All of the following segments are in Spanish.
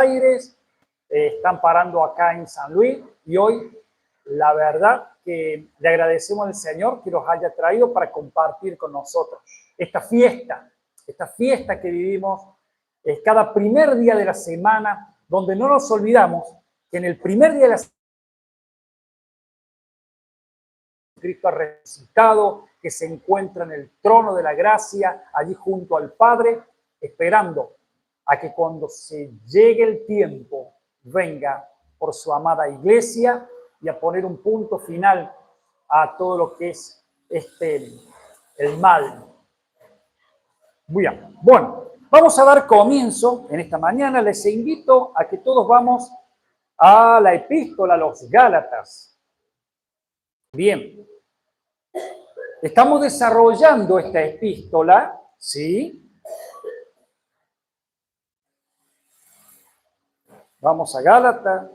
Aires, están parando acá en San Luis y hoy, la verdad, que le agradecemos al Señor que los haya traído para compartir con nosotros esta fiesta que vivimos cada primer día de la semana, donde no nos olvidamos que en el primer día de la semana Cristo ha resucitado, que se encuentra en el trono de la gracia, allí junto al Padre, esperando a que cuando se llegue el tiempo, venga por su amada iglesia y a poner un punto final a todo lo que es el mal. Bien, bueno, vamos a dar comienzo en esta mañana. Les invito a que todos vamos a la epístola a los Gálatas. Bien, estamos desarrollando esta epístola, ¿sí? Vamos a Gálatas,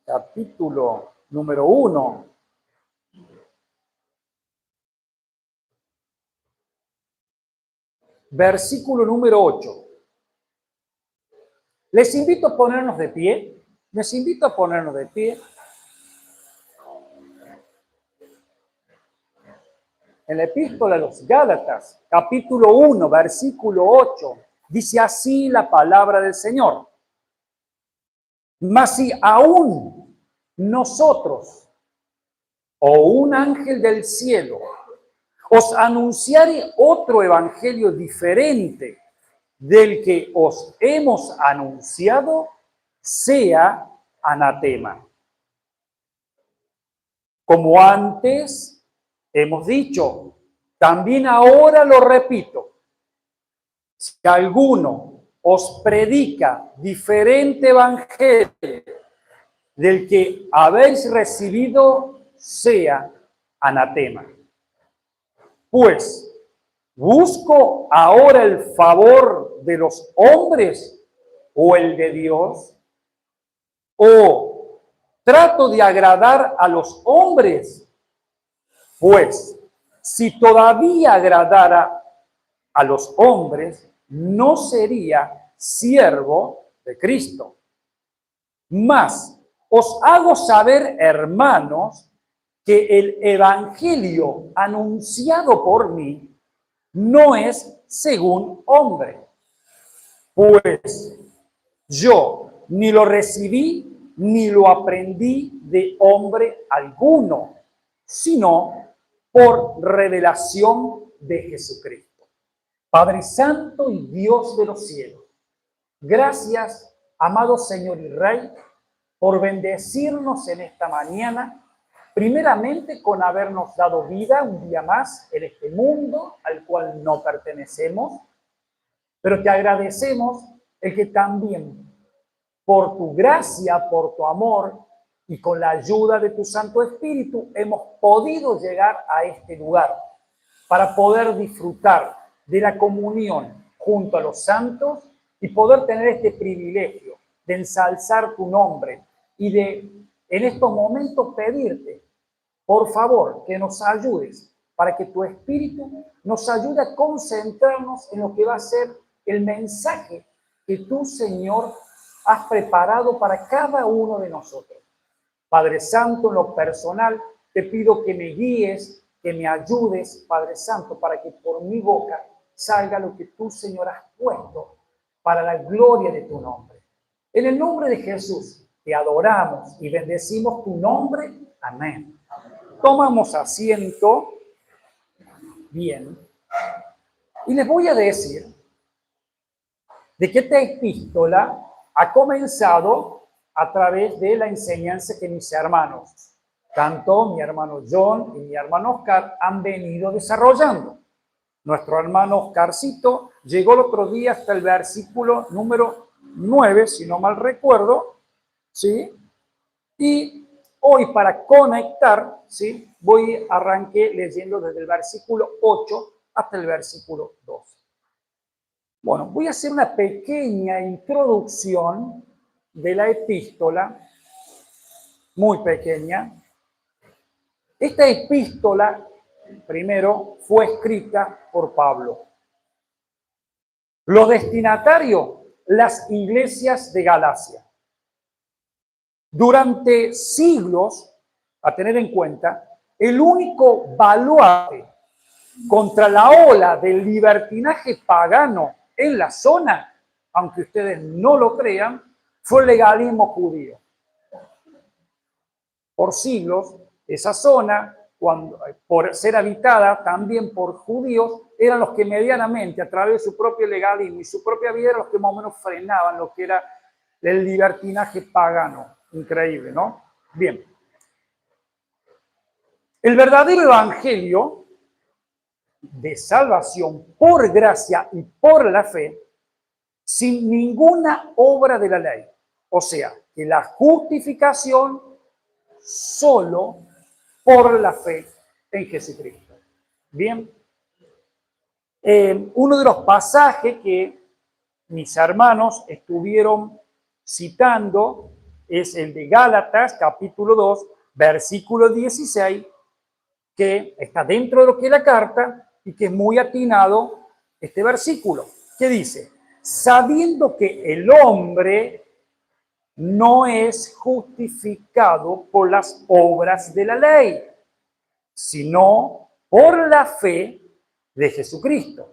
capítulo número 1. Versículo número 8. Les invito a ponernos de pie. En la epístola a los Gálatas, capítulo 1, versículo 8, dice así la palabra del Señor. Mas si aún nosotros o un ángel del cielo os anunciare otro evangelio diferente del que os hemos anunciado, sea anatema. Como antes hemos dicho, también ahora lo repito, si alguno os predica diferente evangelio del que habéis recibido, sea anatema. Pues, ¿busco ahora el favor de los hombres o el de Dios? ¿O trato de agradar a los hombres? Pues, si todavía agradara a los hombres, no sería siervo de Cristo. Mas os hago saber, hermanos, que el evangelio anunciado por mí no es según hombre. Pues yo ni lo recibí ni lo aprendí de hombre alguno, sino por revelación de Jesucristo. Padre Santo y Dios de los cielos, gracias, amado Señor y Rey, por bendecirnos en esta mañana, primeramente con habernos dado vida un día más en este mundo al cual no pertenecemos, pero te agradecemos el que también por tu gracia, por tu amor y con la ayuda de tu Santo Espíritu hemos podido llegar a este lugar para poder disfrutar de la comunión junto a los santos y poder tener este privilegio de ensalzar tu nombre y de en estos momentos pedirte, por favor, que nos ayudes para que tu Espíritu nos ayude a concentrarnos en lo que va a ser el mensaje que tú, Señor, has preparado para cada uno de nosotros. Padre Santo, en lo personal, te pido que me guíes, que me ayudes, Padre Santo, para que por mi boca salga lo que tú, Señor, has puesto para la gloria de tu nombre. En el nombre de Jesús, te adoramos y bendecimos tu nombre. Amén. Tomamos asiento. Bien. Y les voy a decir de que esta epístola ha comenzado a través de la enseñanza que mis hermanos, tanto mi hermano John y mi hermano Oscar, han venido desarrollando. Nuestro hermano Oscarcito llegó el otro día hasta el versículo número 9, si no mal recuerdo, ¿sí? Y hoy para conectar, ¿sí? Arranqué leyendo desde el versículo 8 hasta el versículo 12. Bueno, voy a hacer una pequeña introducción de la epístola, muy pequeña. Esta epístola, primero, fue escrita por Pablo. Los destinatarios las iglesias de Galacia. Durante siglos, a tener en cuenta, el único baluarte contra la ola del libertinaje pagano en la zona, aunque ustedes no lo crean, fue el legalismo judío. Por siglos, esa zona, por ser habitada también por judíos, eran los que medianamente, a través de su propio legalismo y su propia vida, eran los que más o menos frenaban lo que era el libertinaje pagano. Increíble, ¿no? Bien. El verdadero evangelio de salvación por gracia y por la fe, sin ninguna obra de la ley. O sea, que la justificación solo por la fe en Jesucristo. Bien. Uno de los pasajes que mis hermanos estuvieron citando es el de Gálatas, capítulo 2, versículo 16, que está dentro de lo que es la carta y que es muy atinado este versículo, que dice, sabiendo que el hombre no es justificado por las obras de la ley, sino por la fe de Jesucristo.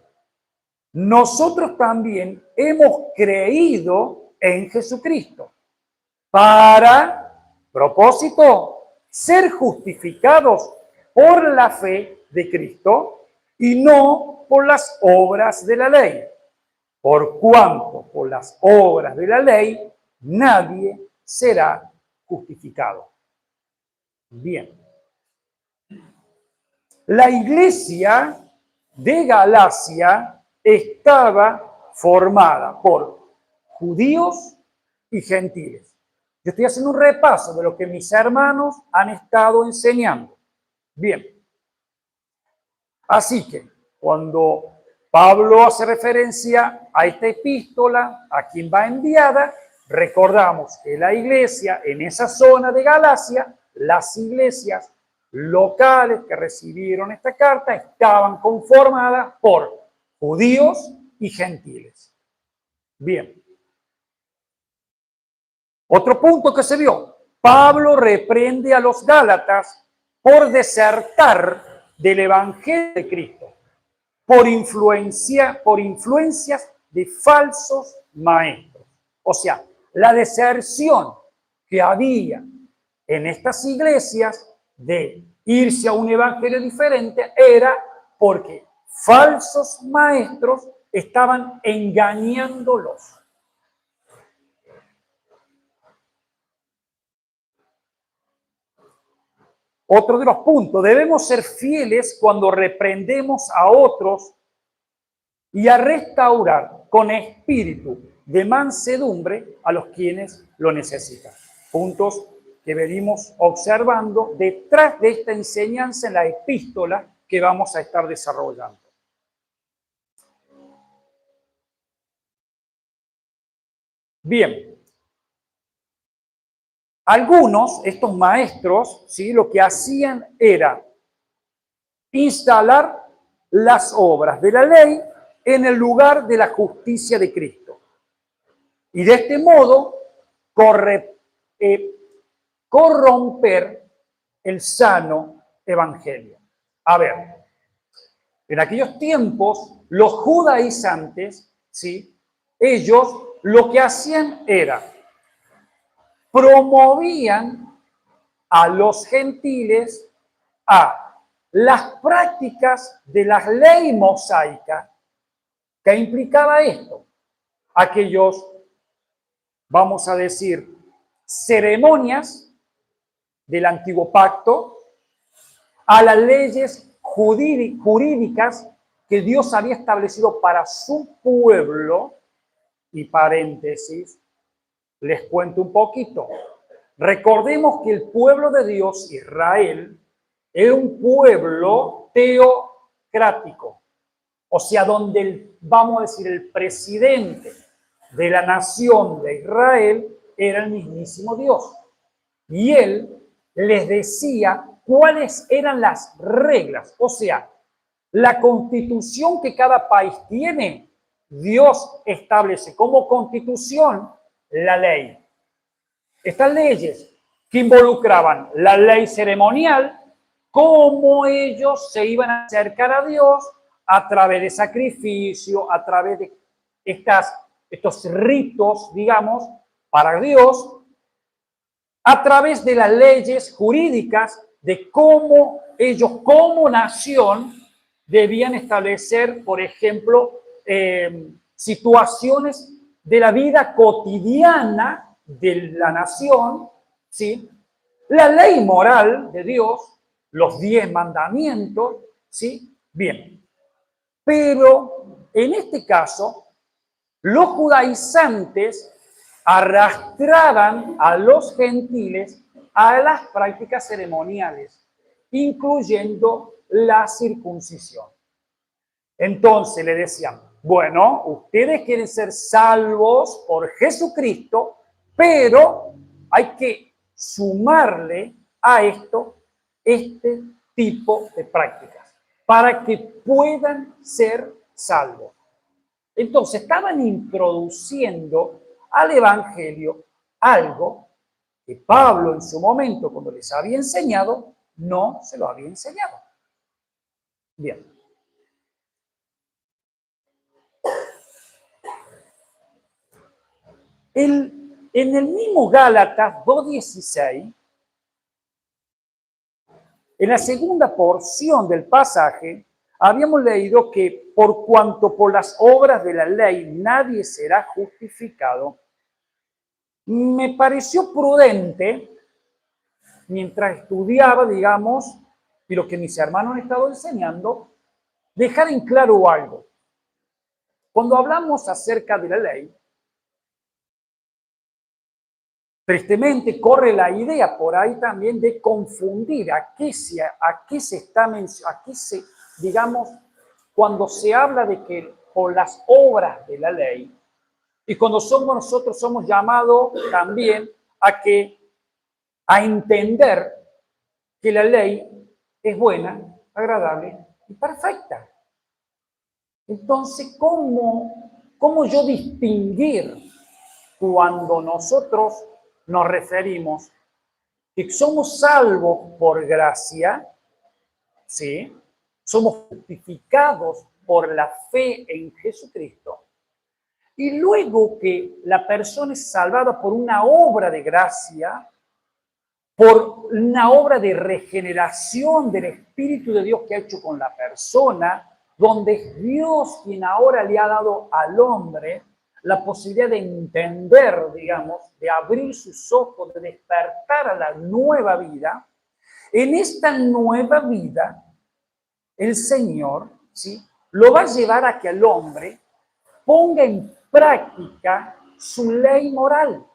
Nosotros también hemos creído en Jesucristo para, propósito, ser justificados por la fe de Cristo y no por las obras de la ley. Por cuanto por las obras de la ley nadie será justificado. Bien. La iglesia de Galacia estaba formada por judíos y gentiles. Yo estoy haciendo un repaso de lo que mis hermanos han estado enseñando. Bien. Así que cuando Pablo hace referencia a esta epístola, a quien va enviada, recordamos que la iglesia en esa zona de Galacia, las iglesias locales que recibieron esta carta estaban conformadas por judíos y gentiles. Bien. Otro punto que se vio. Pablo reprende a los gálatas por desertar del evangelio de Cristo, por influencias de falsos maestros. O sea, la deserción que había en estas iglesias de irse a un evangelio diferente era porque falsos maestros estaban engañándolos. Otro de los puntos, debemos ser fieles cuando reprendemos a otros y a restaurar con espíritu de mansedumbre a los quienes lo necesitan. Puntos que venimos observando detrás de esta enseñanza en la epístola que vamos a estar desarrollando. Bien. Algunos, estos maestros, ¿sí?, lo que hacían era instalar las obras de la ley en el lugar de la justicia de Cristo. Y de este modo corromper el sano evangelio. A ver, en aquellos tiempos, los judaizantes, ¿sí?, ellos lo que hacían era promovían a los gentiles a las prácticas de la ley mosaica que implicaba esto. Aquellos, vamos a decir, ceremonias del antiguo pacto, a las leyes jurídicas que Dios había establecido para su pueblo, y paréntesis, les cuento un poquito. Recordemos que el pueblo de Dios, Israel, era un pueblo teocrático. O sea, donde, vamos a decir, el presidente de la nación de Israel era el mismísimo Dios. Y él les decía cuáles eran las reglas. O sea, la constitución que cada país tiene Dios establece como constitución la ley. Estas leyes que involucraban la ley ceremonial, cómo ellos se iban a acercar a Dios a través de sacrificio, a través de estos ritos, digamos, para Dios, a través de las leyes jurídicas de cómo ellos como nación debían establecer, por ejemplo, situaciones de la vida cotidiana de la nación, ¿sí? La ley moral de Dios, los 10 mandamientos, ¿sí? Bien. Pero en este caso, los judaizantes arrastraban a los gentiles a las prácticas ceremoniales, incluyendo la circuncisión. Entonces le decían, bueno, ustedes quieren ser salvos por Jesucristo, pero hay que sumarle a esto este tipo de prácticas para que puedan ser salvos. Entonces estaban introduciendo al Evangelio algo que Pablo en su momento, cuando les había enseñado, no se lo había enseñado. Bien. En el mismo Gálatas 2:16, en la segunda porción del pasaje, habíamos leído que por cuanto por las obras de la ley nadie será justificado, me pareció prudente, mientras estudiaba, digamos, y lo que mis hermanos han estado enseñando, dejar en claro algo. Cuando hablamos acerca de la ley, tristemente corre la idea por ahí también de confundir a qué se está mencionando, digamos, cuando se habla de que por las obras de la ley, y cuando nosotros somos llamados también a entender que la ley es buena, agradable y perfecta. Entonces, ¿cómo yo distinguir cuando nosotros nos referimos que somos salvos por gracia, ¿sí? Somos justificados por la fe en Jesucristo, y luego que la persona es salvada por una obra de gracia, por una obra de regeneración del Espíritu de Dios que ha hecho con la persona, donde es Dios quien ahora le ha dado al hombre la posibilidad de entender, digamos, de abrir sus ojos, de despertar a la nueva vida. En esta nueva vida, el Señor, ¿sí?, lo va a llevar a que el hombre ponga en práctica su ley moral.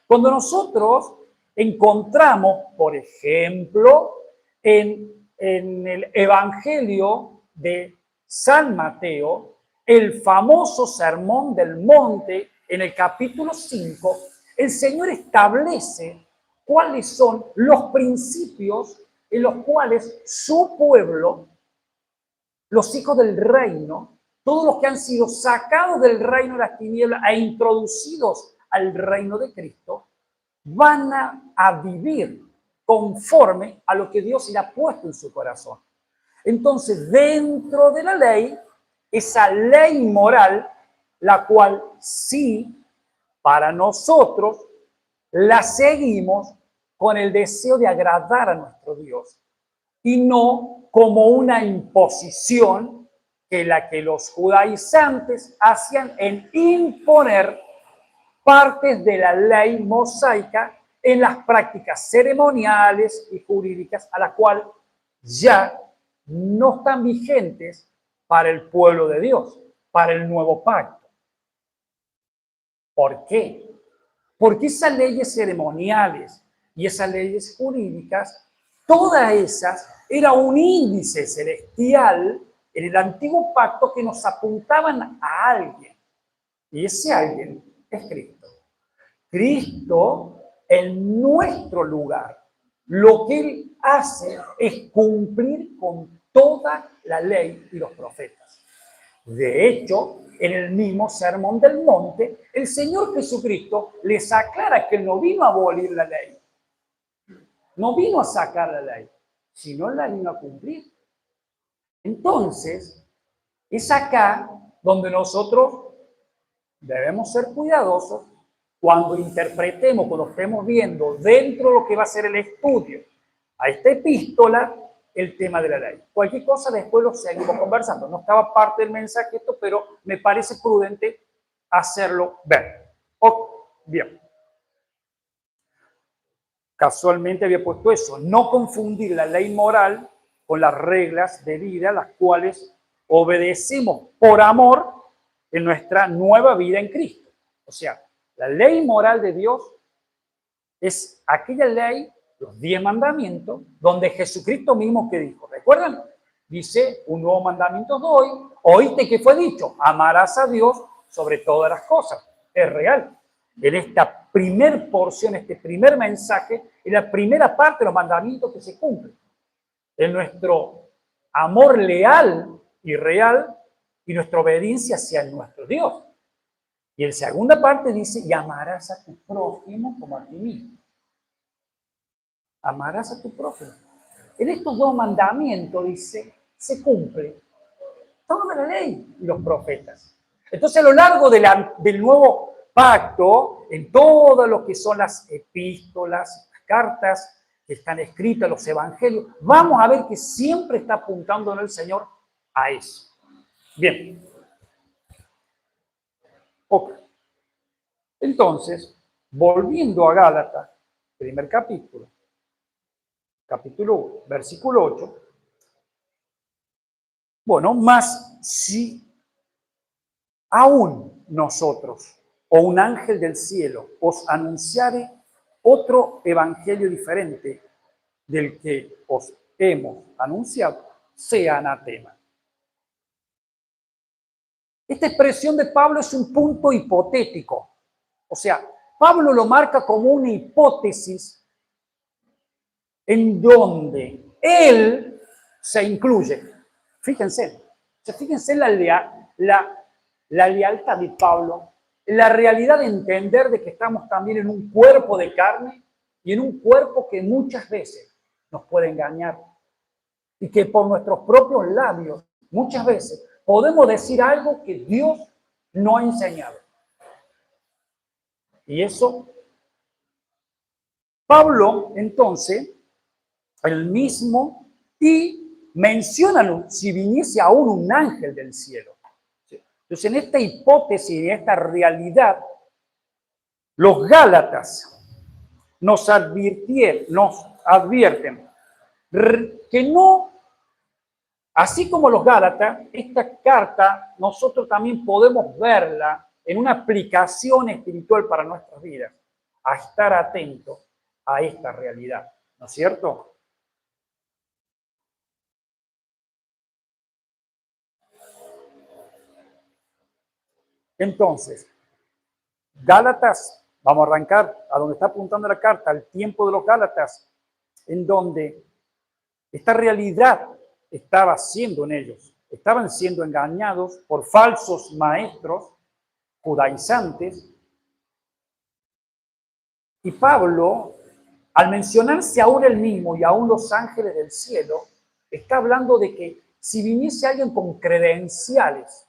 Cuando nosotros encontramos, por ejemplo, en el Evangelio de San Mateo, el famoso Sermón del Monte, en el capítulo 5, el Señor establece cuáles son los principios en los cuales su pueblo, los hijos del reino, todos los que han sido sacados del reino de las tinieblas e introducidos al reino de Cristo, van a vivir conforme a lo que Dios le ha puesto en su corazón. Entonces, dentro de la ley, esa ley moral, la cual sí, para nosotros, la seguimos con el deseo de agradar a nuestro Dios y no como una imposición que la que los judaizantes hacían en imponer partes de la ley mosaica en las prácticas ceremoniales y jurídicas, a la cual ya no están vigentes para el pueblo de Dios, para el nuevo pacto. ¿Por qué? Porque esas leyes ceremoniales y esas leyes jurídicas, todas esas eran un índice celestial en el antiguo pacto que nos apuntaban a alguien. Y ese alguien es Cristo. Cristo en nuestro lugar. Lo que Él hace es cumplir con toda la ley y los profetas. De hecho, en el mismo Sermón del Monte, el Señor Jesucristo les aclara que Él no vino a abolir la ley, no vino a sacar la ley, sino la vino a cumplir. Entonces, es acá donde nosotros debemos ser cuidadosos cuando interpretemos, cuando estemos viendo dentro de lo que va a ser el estudio a esta epístola, el tema de la ley. Cualquier cosa después lo seguimos conversando. No estaba parte del mensaje esto, pero me parece prudente hacerlo ver. Bien. Casualmente había puesto eso, no confundir la ley moral con las reglas de vida, las cuales obedecemos por amor en nuestra nueva vida en Cristo. O sea, la ley moral de Dios es aquella ley, los 10 mandamientos, donde Jesucristo mismo que dijo, ¿recuerdan? Dice, un nuevo mandamiento doy, oíste que fue dicho, amarás a Dios sobre todas las cosas. Es real. En esta primer porción, este primer mensaje, en la primera parte de los mandamientos que se cumplen. En nuestro amor leal y real y nuestra obediencia hacia nuestro Dios. Y en la segunda parte dice, y amarás a tu prójimo como a ti mismo. Amarás a tu prójimo. En estos 2 mandamientos, dice, se cumple toda la ley y los profetas. Entonces, a lo largo del nuevo pacto, en todo lo que son las epístolas, las cartas que están escritas, los evangelios, vamos a ver que siempre está apuntando el Señor a eso. Bien. Ok. Entonces, volviendo a Gálatas, primer capítulo 1, versículo 8. Bueno, más si aún nosotros o un ángel del cielo os anunciare otro evangelio diferente del que os hemos anunciado, sea anatema. Esta expresión de Pablo es un punto hipotético. O sea, Pablo lo marca como una hipótesis en donde él se incluye. Fíjense la lealtad de Pablo, la realidad de entender de que estamos también en un cuerpo de carne y en un cuerpo que muchas veces nos puede engañar y que por nuestros propios labios muchas veces podemos decir algo que Dios no ha enseñado. Y eso, Pablo, entonces, el mismo, y menciona si viniese aún un ángel del cielo. Entonces, en esta hipótesis, en esta realidad, los Gálatas nos advierten que no, así como los Gálatas, esta carta nosotros también podemos verla en una aplicación espiritual para nuestras vidas, a estar atentos a esta realidad, ¿no es cierto? Entonces, Gálatas, vamos a arrancar a donde está apuntando la carta, al tiempo de los Gálatas, en donde esta realidad estaba siendo en ellos. Estaban siendo engañados por falsos maestros judaizantes. Y Pablo, al mencionarse aún él mismo y aún los ángeles del cielo, está hablando de que si viniese alguien con credenciales,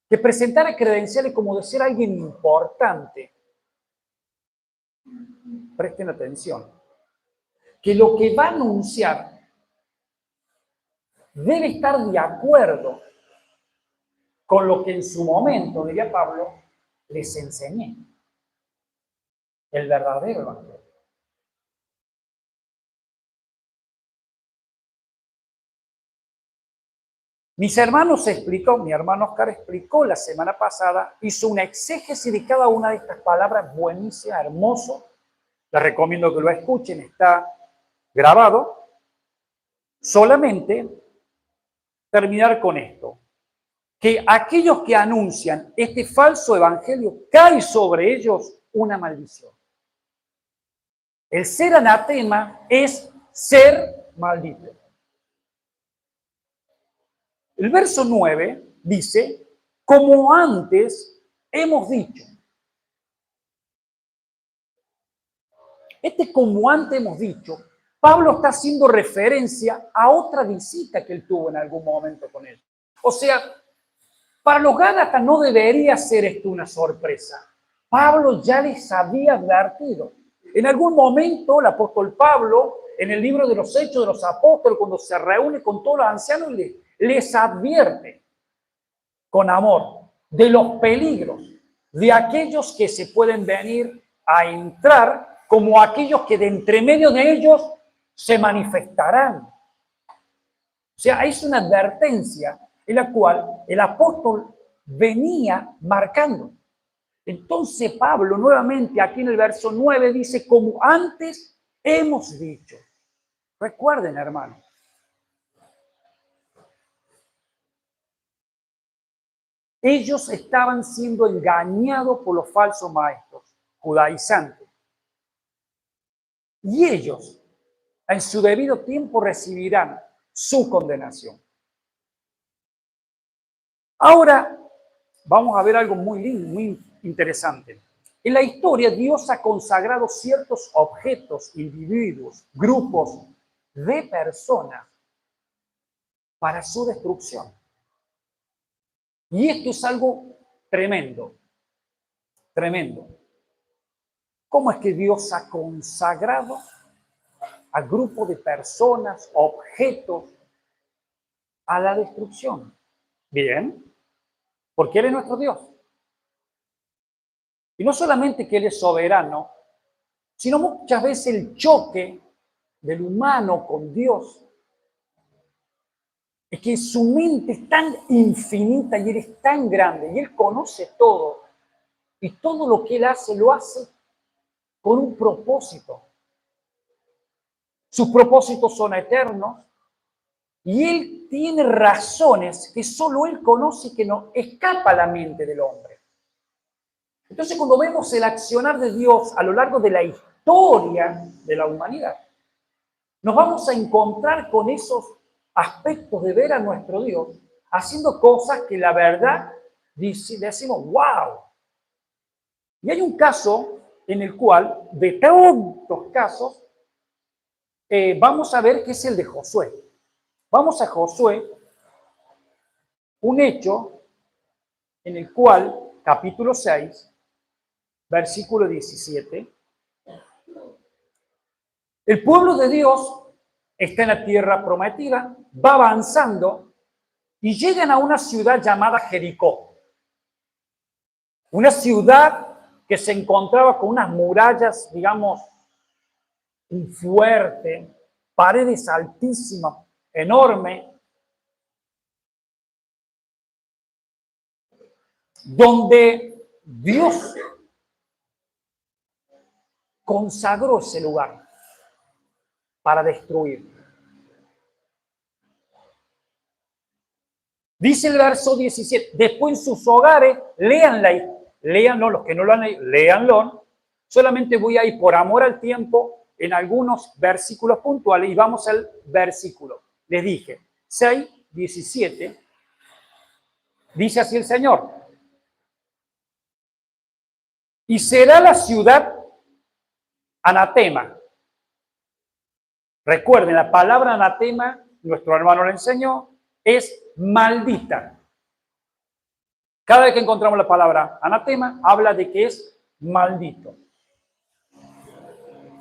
que presentara credenciales como de ser alguien importante, presten atención, que lo que va a anunciar debe estar de acuerdo con lo que en su momento, diría Pablo, les enseñé. El verdadero evangelio. Mis hermanos explicó, mi hermano Oscar explicó la semana pasada, hizo una exégesis de cada una de estas palabras buenísima, hermoso. Les recomiendo que lo escuchen, está grabado. Solamente terminar con esto, que aquellos que anuncian este falso evangelio, cae sobre ellos una maldición. El ser anatema es ser maldito. El verso 9 dice, como antes hemos dicho. Como antes hemos dicho, Pablo está haciendo referencia a otra visita que él tuvo en algún momento con él. O sea, para los Gálatas no debería ser esto una sorpresa. Pablo ya les había advertido. En algún momento el apóstol Pablo, en el libro de los Hechos de los Apóstoles, cuando se reúne con todos los ancianos, les advierte con amor de los peligros, de aquellos que se pueden venir a entrar, como aquellos que de entre medio de ellos se manifestarán. O sea, es una advertencia en la cual el apóstol venía marcando. Entonces Pablo nuevamente aquí en el verso 9 dice, como antes hemos dicho. Recuerden, hermanos. Ellos estaban siendo engañados por los falsos maestros judaizantes. Y ellos, en su debido tiempo, recibirán su condenación. Ahora, vamos a ver algo muy lindo, muy interesante. En la historia, Dios ha consagrado ciertos objetos, individuos, grupos de personas para su destrucción. Y esto es algo tremendo, tremendo. ¿Cómo es que Dios ha consagrado a grupos de personas, objetos, a la destrucción? Bien, porque Él es nuestro Dios. Y no solamente que Él es soberano, sino muchas veces el choque del humano con Dios es que su mente es tan infinita y Él es tan grande y Él conoce todo. Y todo lo que Él hace, lo hace con un propósito. Sus propósitos son eternos y Él tiene razones que solo Él conoce y que no escapa a la mente del hombre. Entonces, cuando vemos el accionar de Dios a lo largo de la historia de la humanidad, nos vamos a encontrar con esos aspectos de ver a nuestro Dios haciendo cosas que la verdad decimos, wow. Y hay un caso en el cual, de tantos casos, vamos a ver que es el de Josué. Vamos a Josué, un hecho en el cual, capítulo 6, versículo 17, el pueblo de Dios está en la tierra prometida, va avanzando y llegan a una ciudad llamada Jericó. Una ciudad que se encontraba con unas murallas, digamos, fuertes, paredes altísimas, enormes, donde Dios consagró ese lugar para destruir. Dice el verso 17, después en sus hogares, léanlo, los que no lo han leído, léanlo. Solamente voy a ir por amor al tiempo en algunos versículos puntuales y vamos al versículo. Les dije, 6, 17, dice así el Señor. Y será la ciudad anatema. Recuerden, la palabra anatema, nuestro hermano le enseñó, es maldita. Cada vez que encontramos la palabra anatema, habla de que es maldito.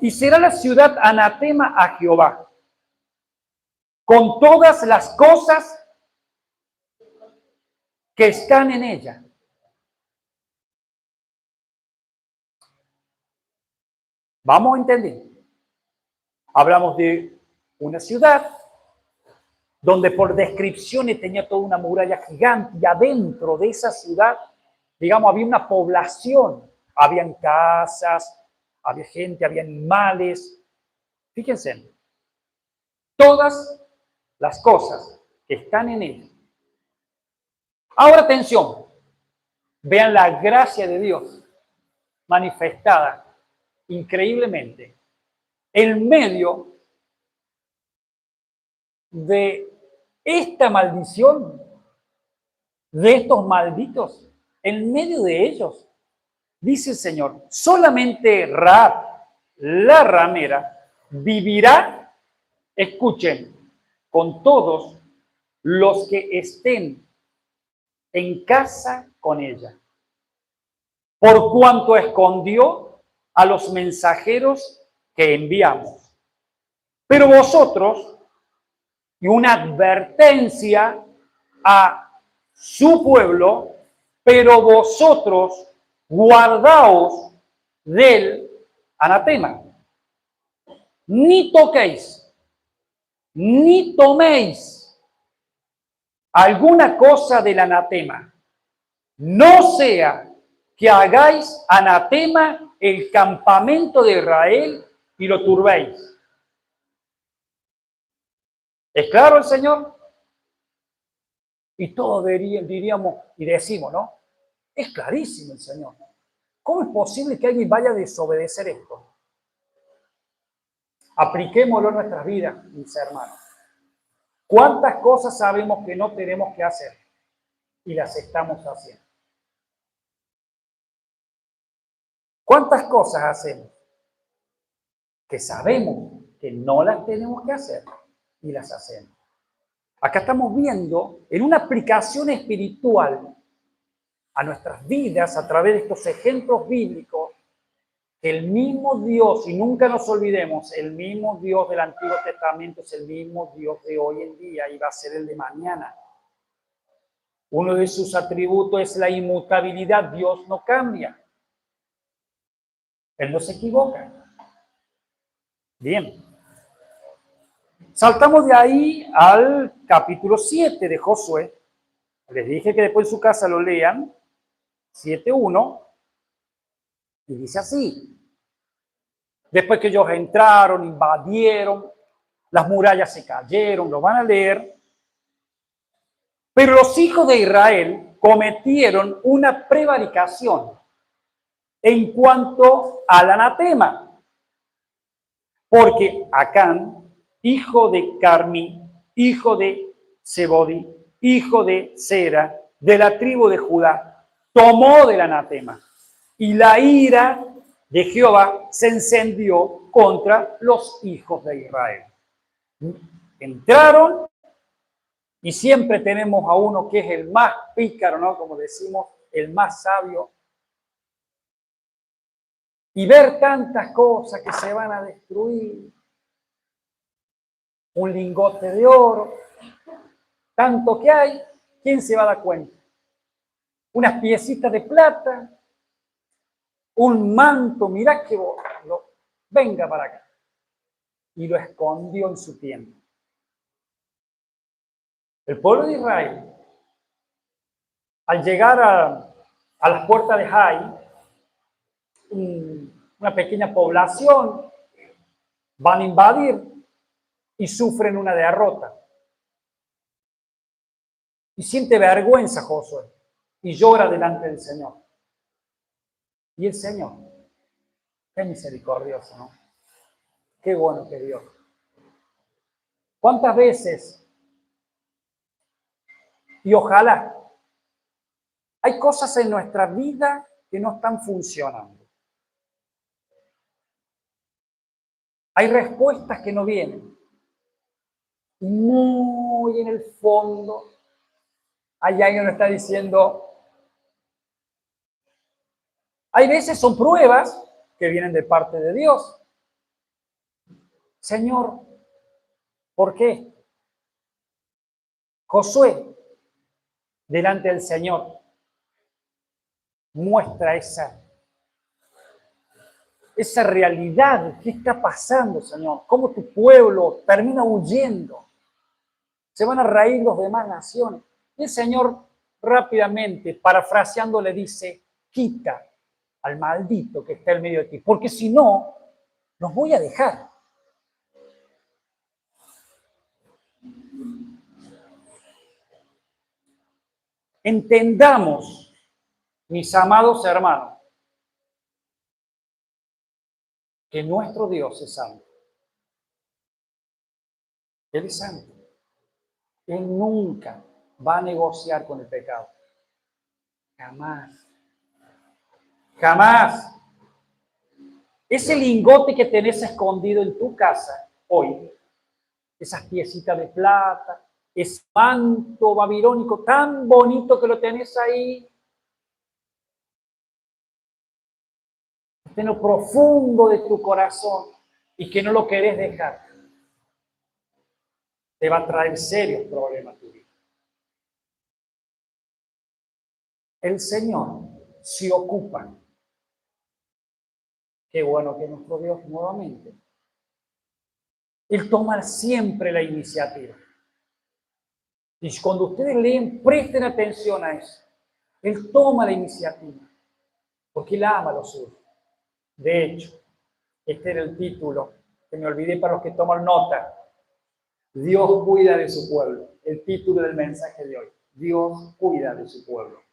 Y será la ciudad anatema a Jehová, con todas las cosas que están en ella. Vamos a entender. Hablamos de una ciudad donde por descripciones tenía toda una muralla gigante y adentro de esa ciudad, digamos, había una población, habían casas, había gente, había animales. Fíjense, todas las cosas que están en ella. Ahora atención, vean la gracia de Dios manifestada increíblemente en medio de esta maldición. de estos malditos, en medio de ellos, dice el Señor, solamente Rahab, la ramera, vivirá, escuchen, con todos los que estén en casa con ella, por cuanto escondió a los mensajeros que enviamos. Pero vosotros, y una advertencia a su pueblo, pero vosotros guardaos del anatema. Ni toquéis, ni toméis alguna cosa del anatema. No sea que hagáis anatema el campamento de Israel y lo turbéis. ¿Es claro el Señor? Y todos diríamos y decimos, ¿no? Es clarísimo el Señor. ¿Cómo es posible que alguien vaya a desobedecer esto? Apliquémoslo en nuestras vidas, mis hermanos. ¿Cuántas cosas sabemos que no tenemos que hacer y las estamos haciendo? ¿Cuántas cosas hacemos que sabemos que no las tenemos que hacer y las hacemos? Acá estamos viendo en una aplicación espiritual a nuestras vidas a través de estos ejemplos bíblicos que el mismo Dios, y nunca nos olvidemos, el mismo Dios del Antiguo Testamento es el mismo Dios de hoy en día y va a ser el de mañana. Uno de sus atributos es la inmutabilidad. Dios no cambia. Él no se equivoca. Bien. Saltamos de ahí al capítulo 7 de Josué. Les dije que después en su casa lo lean. 7:1. Y dice así. Después que ellos entraron, invadieron, las murallas se cayeron, lo van a leer. Pero los hijos de Israel cometieron una prevaricación en cuanto al anatema. Porque Acán, hijo de Carmi, hijo de Zebodi, hijo de Sera, de la tribu de Judá, tomó del anatema. Y la ira de Jehová se encendió contra los hijos de Israel. Entraron y siempre tenemos a uno que es el más pícaro, ¿no? Como decimos, el más sabio. Y ver tantas cosas que se van a destruir. Un lingote de oro, tanto que hay, ¿quién se va a dar cuenta? Unas piecitas de plata, un manto, mirá que venga para acá. Y lo escondió en su tienda. El pueblo de Israel, al llegar a las puertas de Jai, una pequeña población, van a invadir y sufren una derrota. Y siente vergüenza Josué y llora delante del Señor. Y el Señor, qué misericordioso, ¿no? Qué bueno que Dios. ¿Cuántas veces? Y ojalá, hay cosas en nuestra vida que no están funcionando. Hay respuestas que no vienen. Y muy en el fondo, hay alguien que nos está diciendo, hay veces son pruebas que vienen de parte de Dios. Señor, ¿por qué? Josué, delante del Señor, muestra esa realidad. ¿Qué está pasando, Señor? ¿Cómo tu pueblo termina huyendo? Se van a reír los demás naciones. Y el Señor rápidamente, parafraseando, le dice, quita al maldito que está en medio de ti, porque si no, los voy a dejar. Entendamos, mis amados hermanos, que nuestro Dios es santo. Él es santo. Él nunca va a negociar con el pecado. Jamás. Jamás. Ese lingote que tenés escondido en tu casa hoy, esas piecitas de plata, ese manto babilónico tan bonito que lo tenés ahí, en lo profundo de tu corazón y que no lo querés dejar, te va a traer serios problemas a tu vida. El Señor se ocupa. Qué bueno que nuestro Dios nuevamente. Él toma siempre la iniciativa. Y cuando ustedes leen, presten atención a eso. Él toma la iniciativa, porque Él ama a los suyos. De hecho, este era el título, que me olvidé para los que toman nota. Dios cuida de su pueblo. El título del mensaje de hoy. Dios cuida de su pueblo.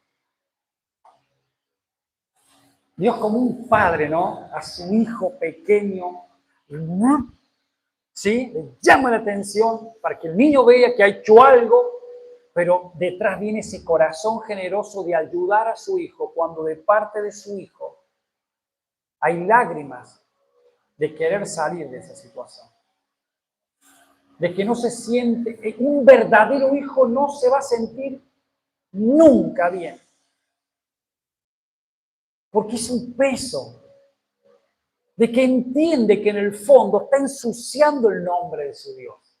Dios como un padre, ¿no? A su hijo pequeño, ¿sí? Le llama la atención para que el niño vea que ha hecho algo, pero detrás viene ese corazón generoso de ayudar a su hijo cuando de parte de su hijo hay lágrimas de querer salir de esa situación. De que no se siente, un verdadero hijo no se va a sentir nunca bien. Porque es un peso de que entiende que en el fondo está ensuciando el nombre de su Dios.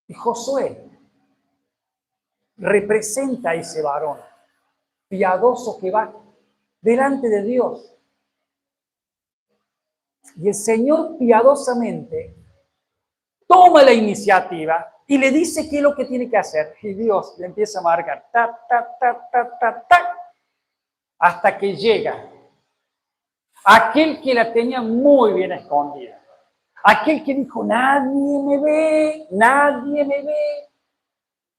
Y Josué representa a ese varón piadoso que va delante de Dios. Y el Señor piadosamente toma la iniciativa y le dice qué es lo que tiene que hacer. Y Dios le empieza a marcar, ta, ta, ta, ta, ta, ta, hasta que llega aquel que la tenía muy bien escondida. Aquel que dijo, nadie me ve, nadie me ve.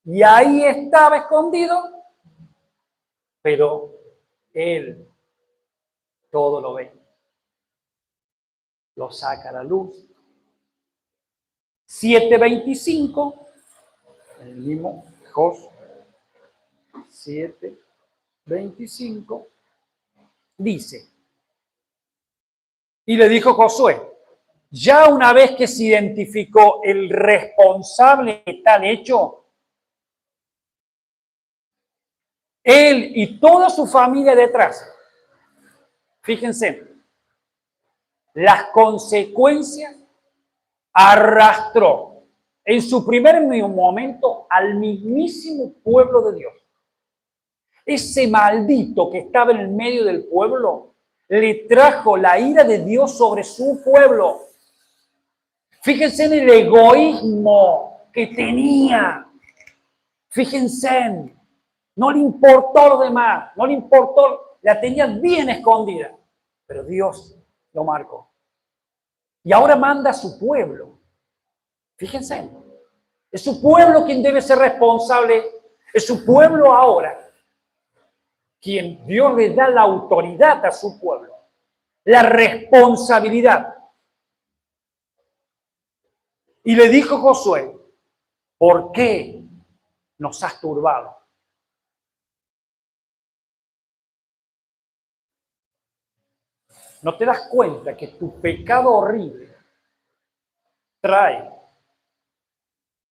Y ahí estaba escondido, pero Él todo lo ve. Lo saca a la luz. 7:25, el mismo Josué, 7:25, dice, y le dijo Josué, ya una vez que se identificó el responsable de tal hecho, él y toda su familia detrás, fíjense, las consecuencias arrastró en su primer momento al mismísimo pueblo de Dios. Ese maldito que estaba en el medio del pueblo le trajo la ira de Dios sobre su pueblo. Fíjense en el egoísmo que tenía. Fíjense, no le importó lo demás, no le importó, la tenía bien escondida, pero Dios lo marcó. Y ahora manda a su pueblo. Fíjense, es su pueblo quien debe ser responsable, es su pueblo ahora quien Dios le da la autoridad a su pueblo, la responsabilidad. Y le dijo Josué, ¿por qué nos has turbado? ¿No te das cuenta que tu pecado horrible trae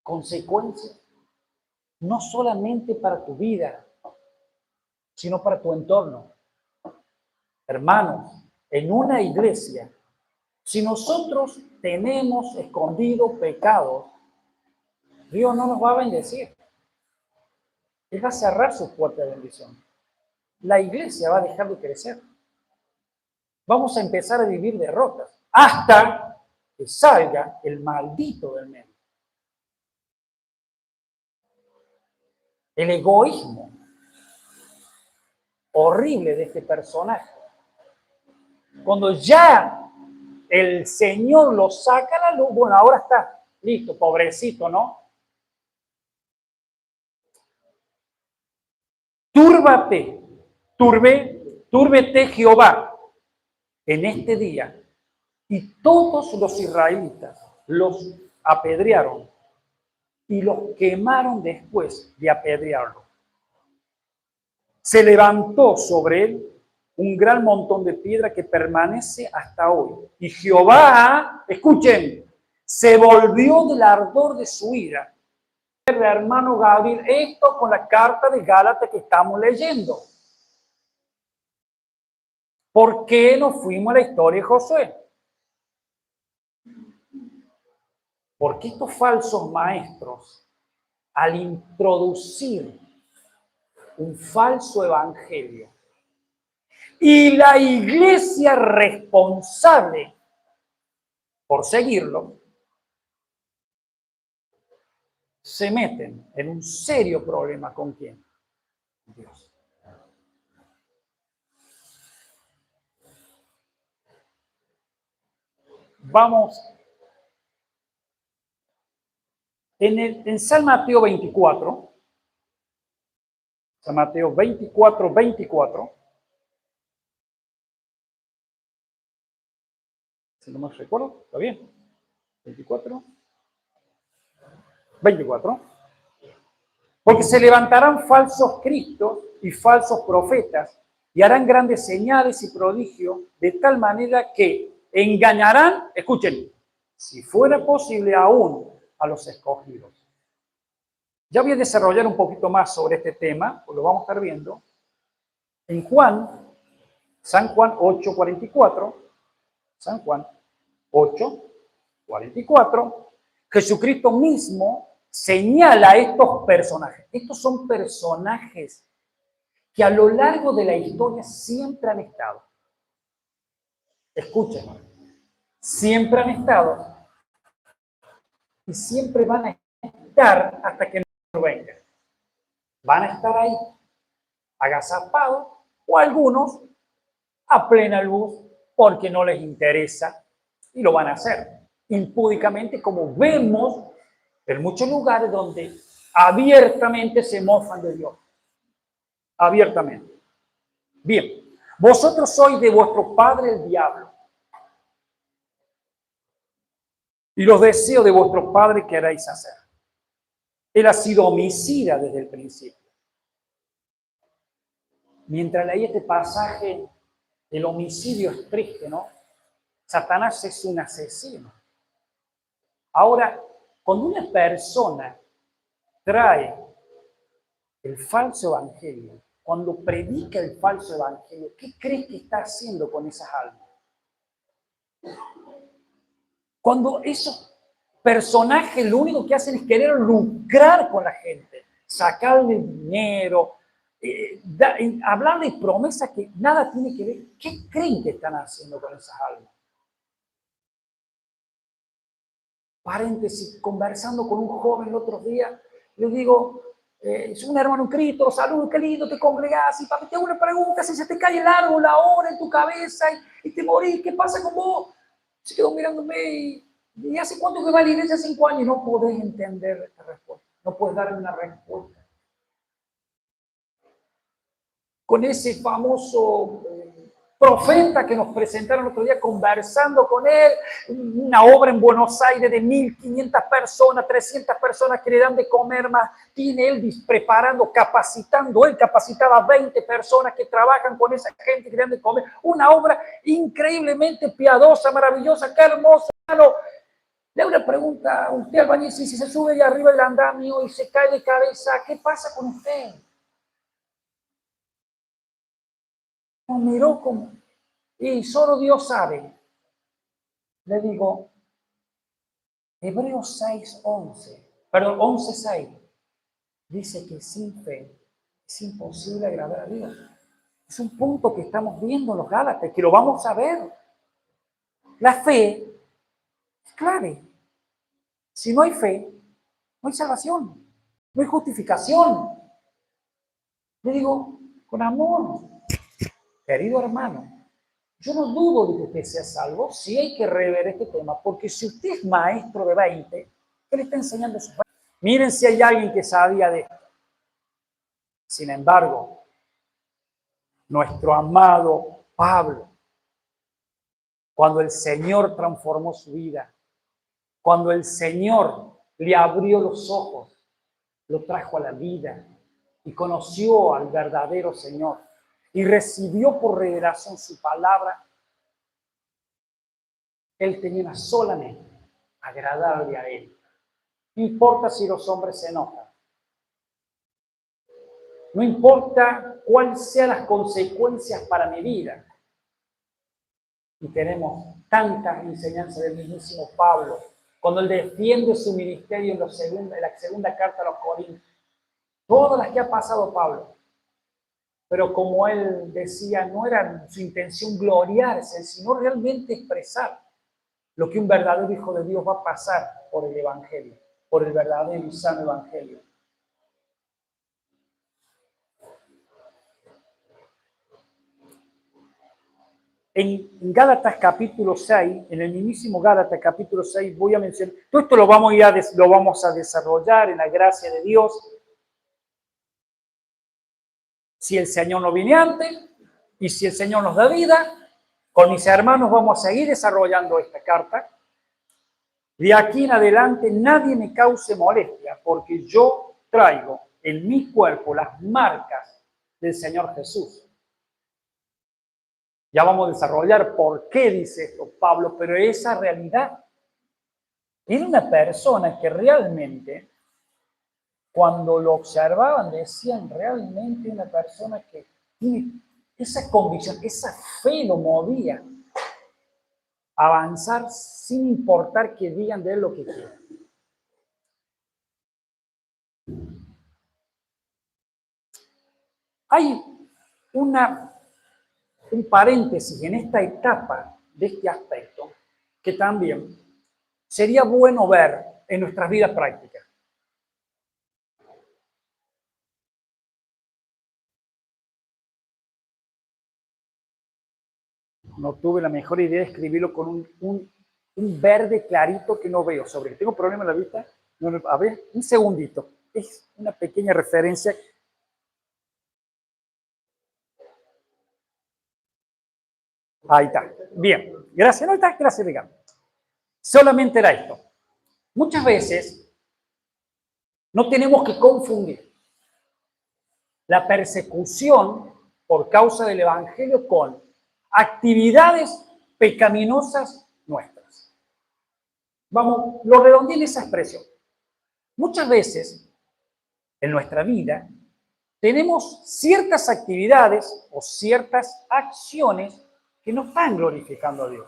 consecuencias no solamente para tu vida, sino para tu entorno? Hermanos, en una iglesia, si nosotros tenemos escondido pecados, Dios no nos va a bendecir. Él va a cerrar su puerta de bendición. La iglesia va a dejar de crecer. Vamos a empezar a vivir derrotas hasta que salga el maldito del medio. El egoísmo horrible de este personaje. Cuando ya el Señor lo saca a la luz, bueno, ahora está listo, pobrecito, ¿no? Túrbete Jehová en este día. Y todos los israelitas los apedrearon y los quemaron después de apedrearlo. se levantó sobre él un gran montón de piedra que permanece hasta hoy. Y Jehová, escuchen, se volvió del ardor de su ira. El hermano Gabriel, esto con la carta de Gálatas que estamos leyendo. ¿Por qué no fuimos a la historia de Josué? Porque estos falsos maestros, al introducir un falso evangelio y la iglesia responsable por seguirlo, se meten en un serio problema con quién? Dios. Vamos en San Mateo 24, San Mateo 24, 24, si no me recuerdo, ¿está bien? 24, 24. Porque se levantarán falsos cristos y falsos profetas y harán grandes señales y prodigios de tal manera que engañarán, escuchen, si fuera posible aún a los escogidos. Ya voy a desarrollar un poquito más sobre este tema, pues lo vamos a estar viendo. En San Juan 8:44, San Juan 8:44, Jesucristo mismo señala a estos personajes. Estos son personajes que a lo largo de la historia siempre han estado. Escuchen, siempre han estado y siempre van a estar hasta que no venga. Van a estar ahí, agazapados, o algunos a plena luz porque no les interesa y lo van a hacer impúdicamente, como vemos en muchos lugares donde abiertamente se mofan de Dios. Abiertamente. Bien, vosotros sois de vuestro padre el diablo, y los deseos de vuestro padre queréis hacer. Él ha sido homicida desde el principio. Mientras leí este pasaje, el homicidio es triste, ¿no? Satanás es un asesino. Ahora, cuando una persona trae el falso evangelio, cuando predica el falso evangelio, ¿qué crees que está haciendo con esas almas? Cuando esos personajes lo único que hacen es querer lucrar con la gente, sacarle dinero, hablar de promesas que nada tiene que ver, ¿qué creen que están haciendo con esas almas? Paréntesis, conversando con un joven el otro día, le digo, es un hermano en Cristo, saludos, qué lindo, te congregás, y papi, te hago una pregunta, si se te cae el árbol ahora en tu cabeza y te morís, ¿qué pasa con vos? Se quedó mirándome y ¿hace cuánto que va a la iglesia? 5 años, y no podés entender esta respuesta, no puedes darme una respuesta. Con ese famoso profeta que nos presentaron el otro día, conversando con él, una obra en Buenos Aires de 1.500 personas, 300 personas que le dan de comer más, tiene él preparando, capacitando, él capacitaba a 20 personas que trabajan con esa gente que le dan de comer, una obra increíblemente piadosa, maravillosa, qué hermosa. Le hago una pregunta a usted, albañil, si se sube de arriba del andamio y se cae de cabeza, ¿qué pasa con usted? Me miró como, y solo Dios sabe. Le digo, Hebreos 6:11, perdón, 11:6, dice que sin fe es imposible agradar a Dios. Es un punto que estamos viendo en los Gálatas, que lo vamos a ver. La fe es clave. Si no hay fe, no hay salvación, no hay justificación. Le digo, con amor, querido hermano, yo no dudo de que usted sea salvo, sí hay que rever este tema, porque si usted es maestro de 20, ¿qué le está enseñando a sus 20? Miren si hay alguien que sabía de esto. Sin embargo, nuestro amado Pablo, cuando el Señor transformó su vida, cuando el Señor le abrió los ojos, lo trajo a la vida, y conoció al verdadero Señor y recibió por revelación su palabra, él tenía una sola meta: agradarle a él. No importa si los hombres se enojan. No importa cuáles sean las consecuencias para mi vida. Y tenemos tantas enseñanzas del mismísimo Pablo, cuando él defiende su ministerio en la segunda carta a los Corintios. Todas las que ha pasado Pablo. Pero como él decía, no era su intención gloriarse, sino realmente expresar lo que un verdadero hijo de Dios va a pasar por el Evangelio, por el verdadero y sano Evangelio. En Gálatas capítulo 6, en el mismísimo Gálatas capítulo 6, voy a mencionar, todo esto lo vamos a desarrollar en la gracia de Dios. Si el Señor no viene antes y si el Señor nos da vida, con mis hermanos vamos a seguir desarrollando esta carta. De aquí en adelante nadie me cause molestia, porque yo traigo en mi cuerpo las marcas del Señor Jesús. Ya vamos a desarrollar por qué dice esto Pablo, pero esa realidad. Era una persona que realmente, cuando lo observaban, decían realmente una persona que tiene esa convicción, esa fe lo movía a avanzar sin importar que digan de él lo que quieran. Hay un paréntesis en esta etapa de este aspecto que también sería bueno ver en nuestras vidas prácticas. No tuve la mejor idea de escribirlo con un verde clarito que no veo sobre. ¿Tengo problema en la vista? No, a ver, un segundito. Es una pequeña referencia. Ahí está. Bien. Gracias. No está. Gracias, Ricardo. Solamente era esto. Muchas veces no tenemos que confundir la persecución por causa del Evangelio con actividades pecaminosas nuestras. Vamos, lo redondeé en esa expresión. Muchas veces en nuestra vida tenemos ciertas actividades o ciertas acciones que no están glorificando a Dios.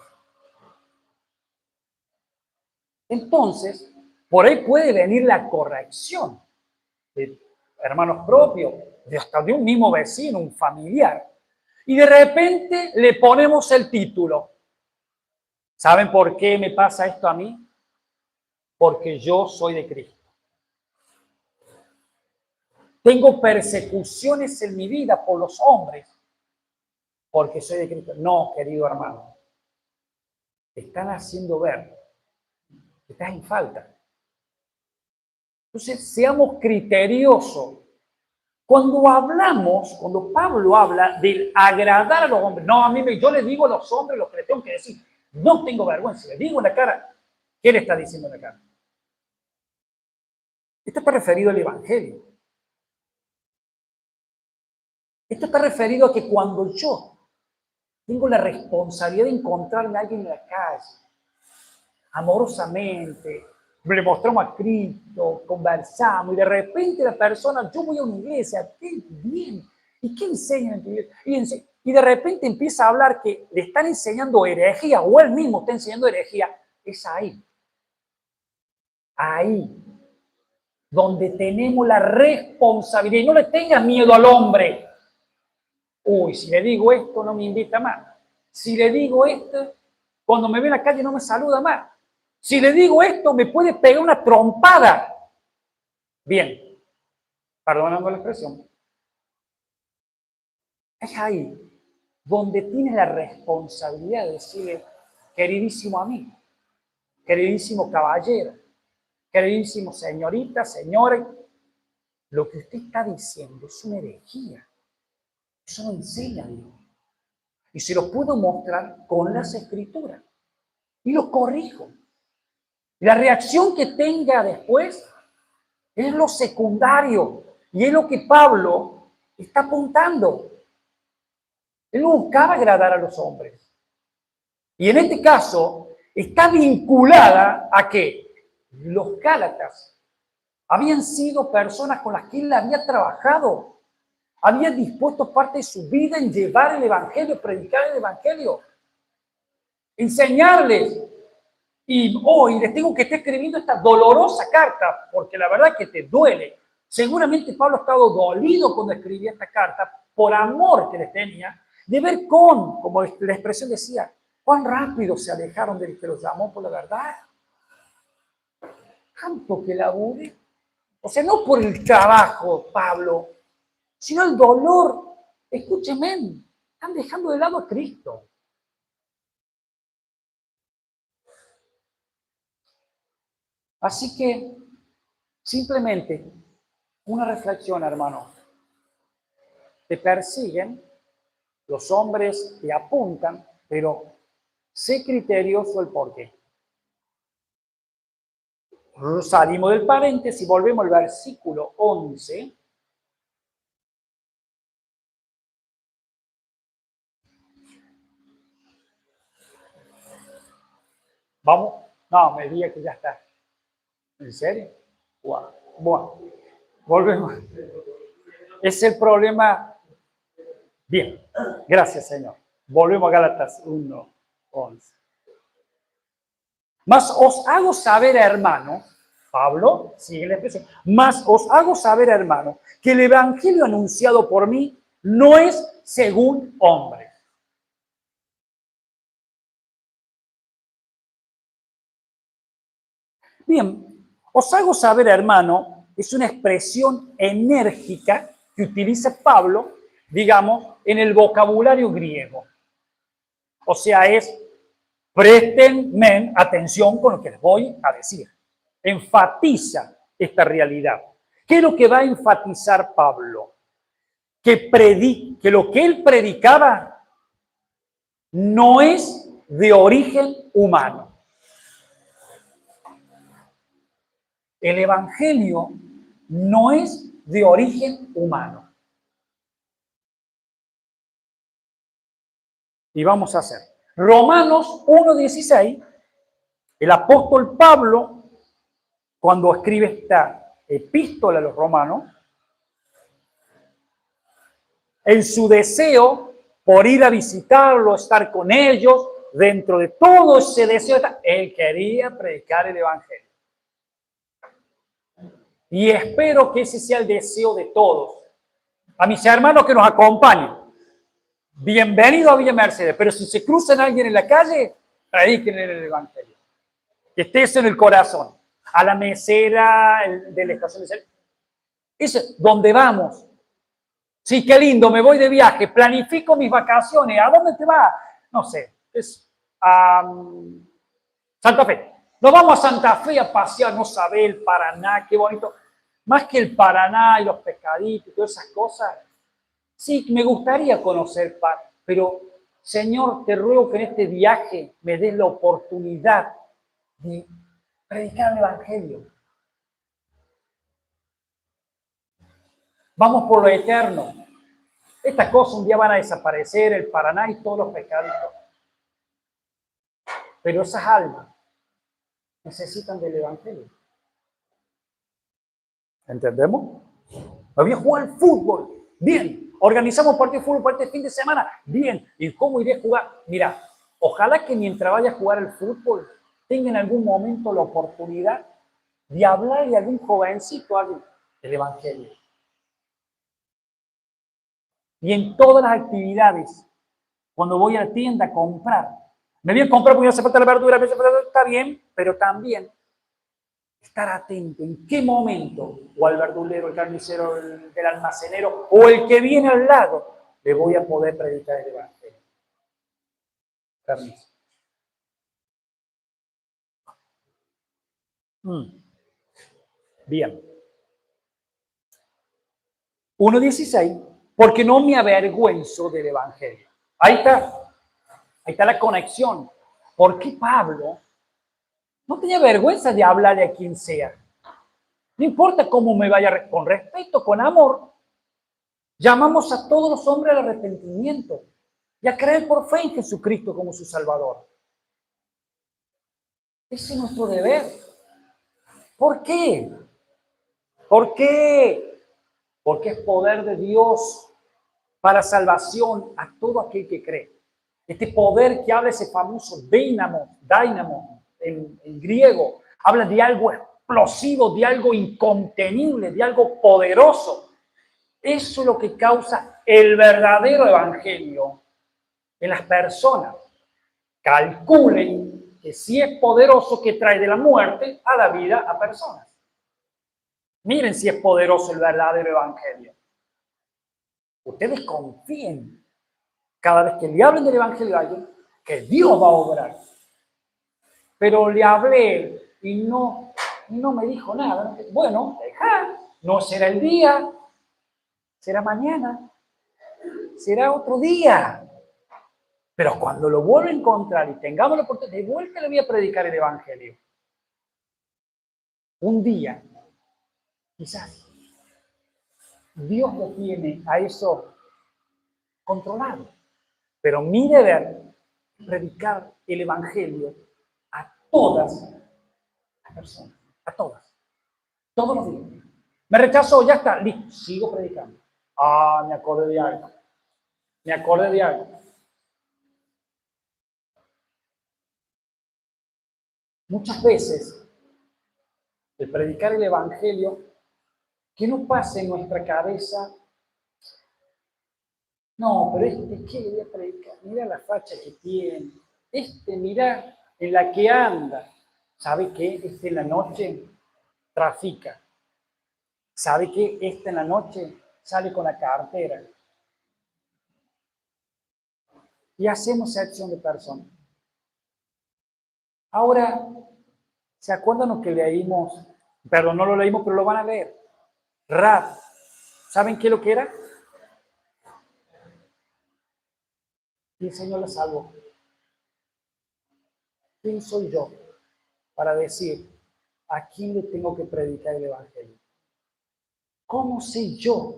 Entonces, por ahí puede venir la corrección de hermanos propios, hasta de un mismo vecino, un familiar, y de repente le ponemos el título. ¿Saben por qué me pasa esto a mí? Porque yo soy de Cristo. Tengo persecuciones en mi vida por los hombres, porque soy de Cristo. No, querido hermano. Te están haciendo ver que estás en falta. Entonces, seamos criteriosos. Cuando Pablo habla del agradar a los hombres, no, yo le digo a los hombres lo que les tengo que decir. No tengo vergüenza, le digo en la cara. ¿Qué le está diciendo en la cara? Esto está referido al Evangelio. Esto está referido a que cuando yo tengo la responsabilidad de encontrarme a alguien en la calle, amorosamente, le mostramos a Cristo, conversamos, y de repente la persona, yo voy a una iglesia, qué bien, ¿y qué enseñan en tu iglesia? Y de repente empieza a hablar que le están enseñando herejía, o él mismo está enseñando herejía, es ahí donde tenemos la responsabilidad, y no le tengas miedo al hombre. Uy, si le digo esto, no me invita más. Si le digo esto, cuando me ve en la calle no me saluda más. Si le digo esto, me puede pegar una trompada. Bien, perdonando la expresión. Es ahí donde tienes la responsabilidad de decirle, queridísimo amigo, queridísimo caballero, queridísimo señorita, señores, lo que usted está diciendo es una herejía. Eso no enseña a Dios. Y se lo puedo mostrar con las escrituras. Y lo corrijo. Y la reacción que tenga después es lo secundario. Y es lo que Pablo está apuntando. Él no buscaba agradar a los hombres. Y en este caso está vinculada a que los Gálatas habían sido personas con las que él había trabajado, había dispuesto parte de su vida en llevar el Evangelio, predicar el Evangelio, enseñarles. Y hoy les tengo que estar escribiendo esta dolorosa carta, porque la verdad que te duele. Seguramente Pablo ha estado dolido cuando escribía esta carta, por amor que les tenía, de ver como la expresión decía, cuán rápido se alejaron del que los llamó por la verdad. Tanto que labure. O sea, no por el trabajo, Pablo, sino el dolor. Escúcheme, están dejando de lado a Cristo. Así que, simplemente, una reflexión, hermano. Te persiguen, los hombres te apuntan, pero sé criterioso el porqué. Salimos del paréntesis y volvemos al versículo 11. Vamos. No, me diga que ya está. ¿En serio? Wow. Bueno, volvemos. Es el problema. Bien, gracias, Señor. Volvemos a Gálatas 1:11. Mas os hago saber, hermano, Pablo, sigue la expresión, mas os hago saber, hermano, que el evangelio anunciado por mí no es según hombres. Bien, os hago saber, hermano, es una expresión enérgica que utiliza Pablo, digamos, en el vocabulario griego. O sea, es prestenme atención con lo que les voy a decir. Enfatiza esta realidad. ¿Qué es lo que va a enfatizar Pablo? Que lo que él predicaba no es de origen humano. El evangelio no es de origen humano. Y vamos a hacer. Romanos 1:16, el apóstol Pablo, cuando escribe esta epístola a los romanos, en su deseo por ir a visitarlo, estar con ellos, dentro de todo ese deseo, él quería predicar el evangelio. Y espero que ese sea el deseo de todos. A mis hermanos que nos acompañen, bienvenido a Villa Mercedes, pero si se cruzan a alguien en la calle, prediquen el evangelio. Que esté eso en el corazón. A la mesera de la estación de servicio. Es donde vamos. Sí, qué lindo, me voy de viaje, planifico mis vacaciones. ¿A dónde te vas? No sé, es a Santa Fe. Nos vamos a Santa Fe a pasear, no sabe el Paraná, qué bonito. Más que el Paraná y los pescaditos y todas esas cosas. Sí, me gustaría conocer, pero Señor, te ruego que en este viaje me des la oportunidad de predicar el evangelio. Vamos por lo eterno. Estas cosas un día van a desaparecer, el Paraná y todos los pescaditos. Pero esas almas necesitan del evangelio. ¿Entendemos? Me voy a jugar al fútbol. Bien. Organizamos partido de fútbol para este fin de semana. Bien. ¿Y cómo iré a jugar? Mira, ojalá que mientras vaya a jugar al fútbol tenga en algún momento la oportunidad de hablarle a algún jovencito del evangelio. Y en todas las actividades, cuando voy a la tienda a comprar, me voy a comprar porque no hace falta la verdura, está bien, pero también estar atento en qué momento, o al verdulero, el carnicero, el almacenero, o el que viene al lado, le voy a poder predicar el evangelio. Permiso. Bien. 1:16, porque no me avergüenzo del evangelio. Ahí está la conexión. ¿Por qué Pablo no tenía vergüenza de hablarle a quien sea? No importa cómo me vaya, con respeto, con amor. Llamamos a todos los hombres al arrepentimiento y a creer por fe en Jesucristo como su Salvador. Ese es nuestro deber. ¿Por qué? ¿Por qué? Porque es poder de Dios para salvación a todo aquel que cree. Este poder que habla ese famoso dínamo en griego, habla de algo explosivo, de algo incontenible, de algo poderoso. Eso es lo que causa el verdadero evangelio en las personas. Calculen que si es poderoso, que trae de la muerte a la vida a personas. Miren si es poderoso el verdadero evangelio. Ustedes confíen cada vez que le hablen del evangelio a alguien, que Dios va a obrar. Pero le hablé y no me dijo nada. Bueno, deja, no será el día, será mañana, será otro día. Pero cuando lo vuelva a encontrar y tengamos la oportunidad, de vuelta le voy a predicar el evangelio. Un día, quizás, Dios lo tiene a eso controlado. Pero mi deber es predicar el evangelio a todas las personas, a todas, todos los días. Me rechazó, ya está, listo, sigo predicando. Ah, me acordé de algo. Me acordé de algo. Muchas veces, el predicar el evangelio, que no pase en nuestra cabeza, no, pero ¿qué le voy a predicar? Mira la facha que tiene. Mira en la que anda. ¿Sabe qué? En la noche trafica. ¿Sabe qué? En la noche sale con la cartera. Y hacemos acción de persona. Ahora, ¿se acuerdan lo que leímos? Perdón, no lo leímos, pero lo van a leer. Rahab. ¿Saben qué es lo que era? Y el Señor la salvó. ¿Quién soy yo para decir a quién le tengo que predicar el evangelio? ¿Cómo sé yo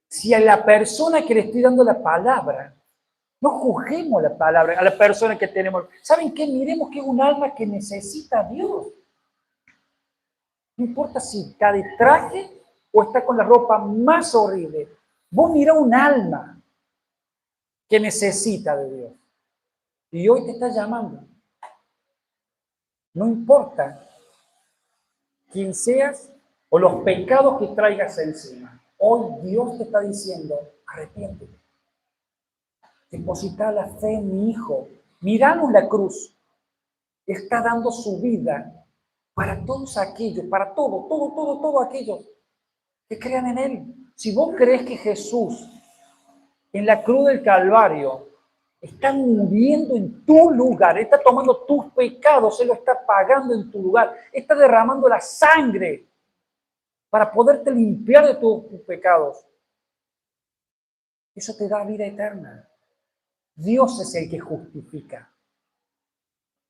si a la persona que le estoy dando la palabra, no juzguemos la palabra, a la persona que tenemos? ¿Saben qué? Miremos que es un alma que necesita a Dios. No importa si está de traje o está con la ropa más horrible. Vos mirá un alma que necesita de Dios. Y hoy te está llamando. No importa quién seas o los pecados que traigas encima. Hoy Dios te está diciendo, arrepiéntete. Deposita la fe en mi Hijo. Miralo en la cruz. Está dando su vida para todos aquellos, para todos aquellos que crean en Él. Si vos crees que Jesús en la cruz del Calvario está muriendo en tu lugar, está tomando tus pecados, se lo está pagando en tu lugar, está derramando la sangre para poderte limpiar de tus pecados. Eso te da vida eterna. Dios es el que justifica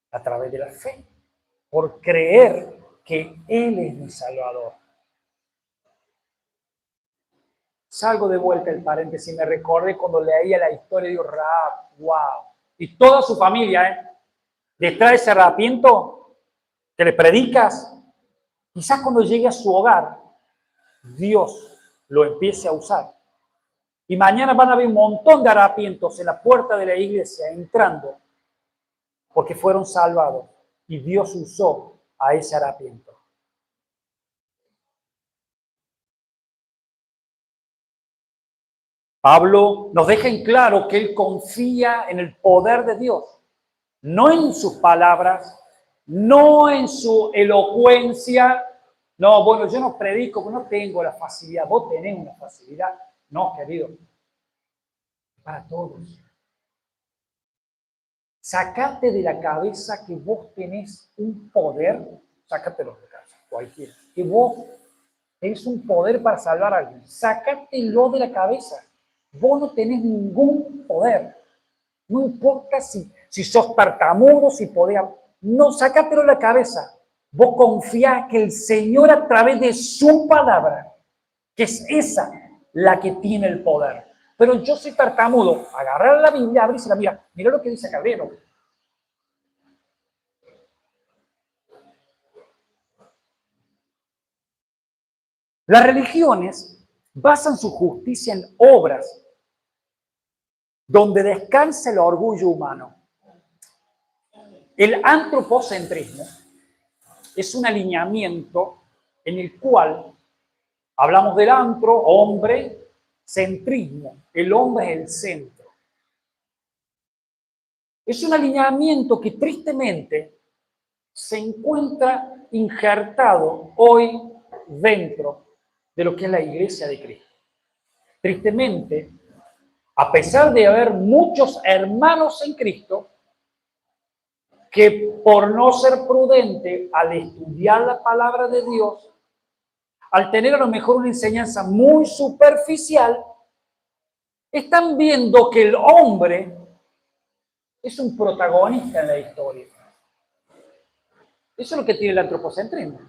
a través de la fe, por creer que Él es mi Salvador. Salgo de vuelta el paréntesis, me recordé cuando leía la historia de Rahab, wow. Y toda su familia, detrás de ese harapiento que le predicas, quizás cuando llegue a su hogar, Dios lo empiece a usar. Y mañana van a haber un montón de harapientos en la puerta de la iglesia entrando, porque fueron salvados. Y Dios usó a ese harapiento. Pablo nos deja en claro que él confía en el poder de Dios, no en sus palabras, no en su elocuencia. No, bueno, yo no predico, no tengo la facilidad. Vos tenés una facilidad. No, querido. Para todos. Sacate de la cabeza que vos tenés un poder. Sácatelo de la cabeza, cualquiera. Que vos tenés un poder para salvar a alguien. Sácatelo de la cabeza. Vos no tenés ningún poder. No importa si sos tartamudo, si podés. No, sácatelo de la cabeza. Vos confiás que el Señor a través de su palabra, que es esa la que tiene el poder. Pero yo soy tartamudo. Agarrar la Biblia, abrírsela, mira lo que dice Gabriel. Las religiones basan su justicia en obras donde descansa el orgullo humano. El antropocentrismo es un alineamiento en el cual hablamos del antro, hombre, centrismo. El hombre es el centro. Es un alineamiento que tristemente se encuentra injertado hoy dentro de lo que es la Iglesia de Cristo. Tristemente, a pesar de haber muchos hermanos en Cristo, que por no ser prudente al estudiar la palabra de Dios, al tener a lo mejor una enseñanza muy superficial, están viendo que el hombre es un protagonista en la historia. Eso es lo que tiene el antropocentrismo.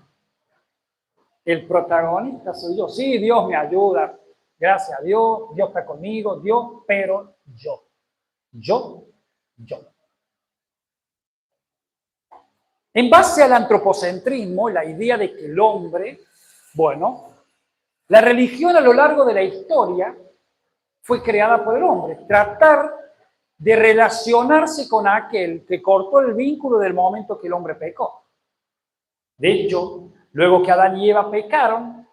El protagonista soy yo. Sí, Dios me ayuda. Gracias a Dios. Dios está conmigo. Dios, pero yo. Yo. En base al antropocentrismo, la idea de que el hombre, bueno, la religión a lo largo de la historia fue creada por el hombre. Tratar de relacionarse con aquel que cortó el vínculo del momento que el hombre pecó. De hecho, luego que Adán y Eva pecaron,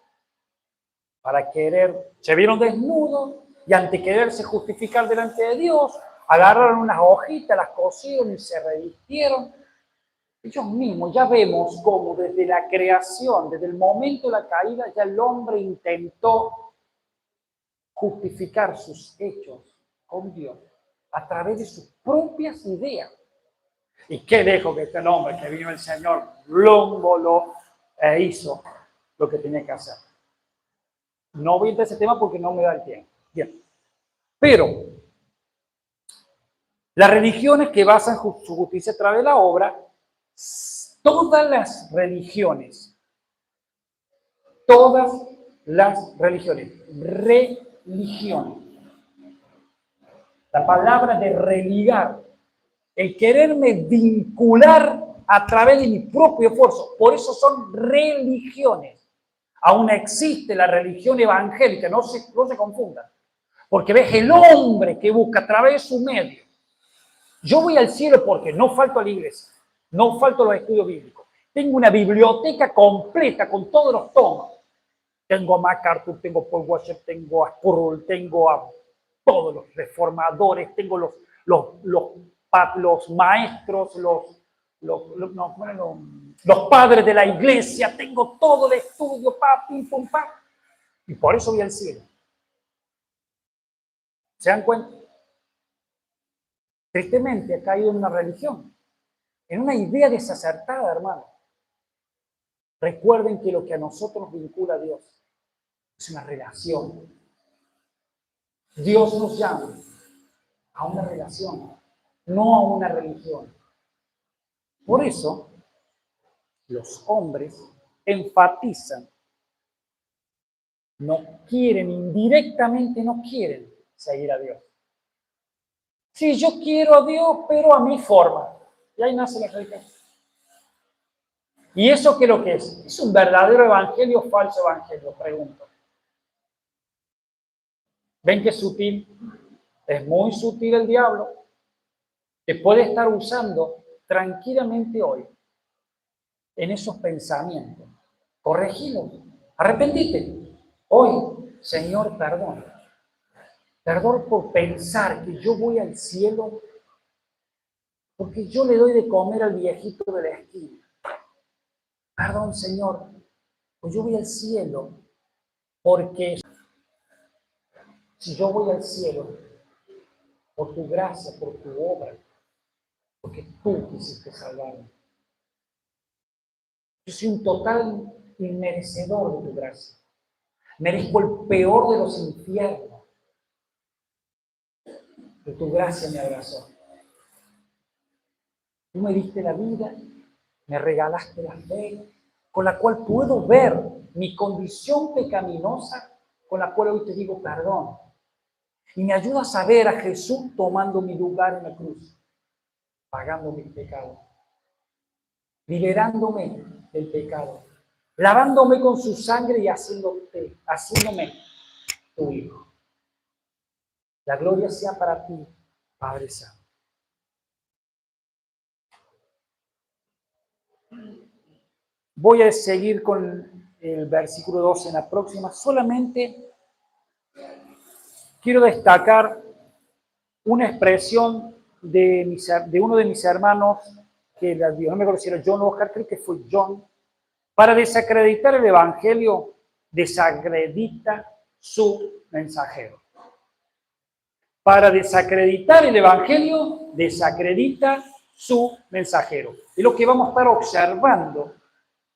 se vieron desnudos y ante quererse justificar delante de Dios, agarraron unas hojitas, las cosieron y se revistieron. Ellos mismos ya vemos cómo desde la creación, desde el momento de la caída, ya el hombre intentó justificar sus hechos con Dios a través de sus propias ideas. Y qué lejos que este hombre que vino el Señor, lo hizo lo que tenía que hacer. No voy a entrar en ese tema porque no me da el tiempo. Bien. Pero las religiones que basan su justicia a través de la obra, todas las religiones, la palabra de religar, el quererme vincular a través de mi propio esfuerzo, por eso son religiones. Aún existe la religión evangélica, no se confundan, porque ves el hombre que busca a través de su medio. Yo voy al cielo porque no falto a la iglesia, no falto a los estudios bíblicos. Tengo una biblioteca completa con todos los tomos. Tengo a MacArthur, tengo a Paul Washer, tengo a Sproul, tengo a todos los reformadores, tengo los maestros, los padres de la iglesia, tengo todo el estudio, pim, pum, pa. Y por eso voy al cielo. ¿Se dan cuenta? Tristemente ha caído en una religión, en una idea desacertada, hermano. Recuerden que lo que a nosotros nos vincula a Dios es una relación. Dios nos llama a una relación, no a una religión. Por eso, los hombres enfatizan, no quieren, indirectamente no quieren seguir a Dios. Sí, yo quiero a Dios, pero a mi forma. Y ahí nace la religión. ¿Y eso qué es lo que es? ¿Es un verdadero evangelio o falso evangelio? Pregunto. ¿Ven que es sutil? Es muy sutil el diablo. Te puede estar usando tranquilamente hoy en esos pensamientos. Corregilos. Arrepentite. Hoy, Señor, perdón. Perdón por pensar que yo voy al cielo porque yo le doy de comer al viejito de la esquina. Perdón, Señor, pues yo voy al cielo porque si yo voy al cielo por tu gracia, por tu obra, porque tú quisiste salvarme. Yo soy un total inmerecedor de tu gracia. Merezco el peor de los infiernos. Pero tu gracia me abrazó. Tú me diste la vida Me regalaste la fe con la cual puedo ver mi condición pecaminosa, con la cual hoy te digo perdón. Y me ayudas a ver a Jesús tomando mi lugar en la cruz, pagando mi pecado, liberándome del pecado, lavándome con su sangre y haciéndome tu hijo. La gloria sea para ti, Padre Santo. Voy a seguir con el versículo 2 en la próxima. Solamente quiero destacar una expresión de uno de mis hermanos, que no me acuerdo si era John o Oscar, creo que fue John. Para desacreditar el Evangelio, desacredita su mensajero. Para desacreditar el Evangelio, desacredita su mensajero. Es lo que vamos a estar observando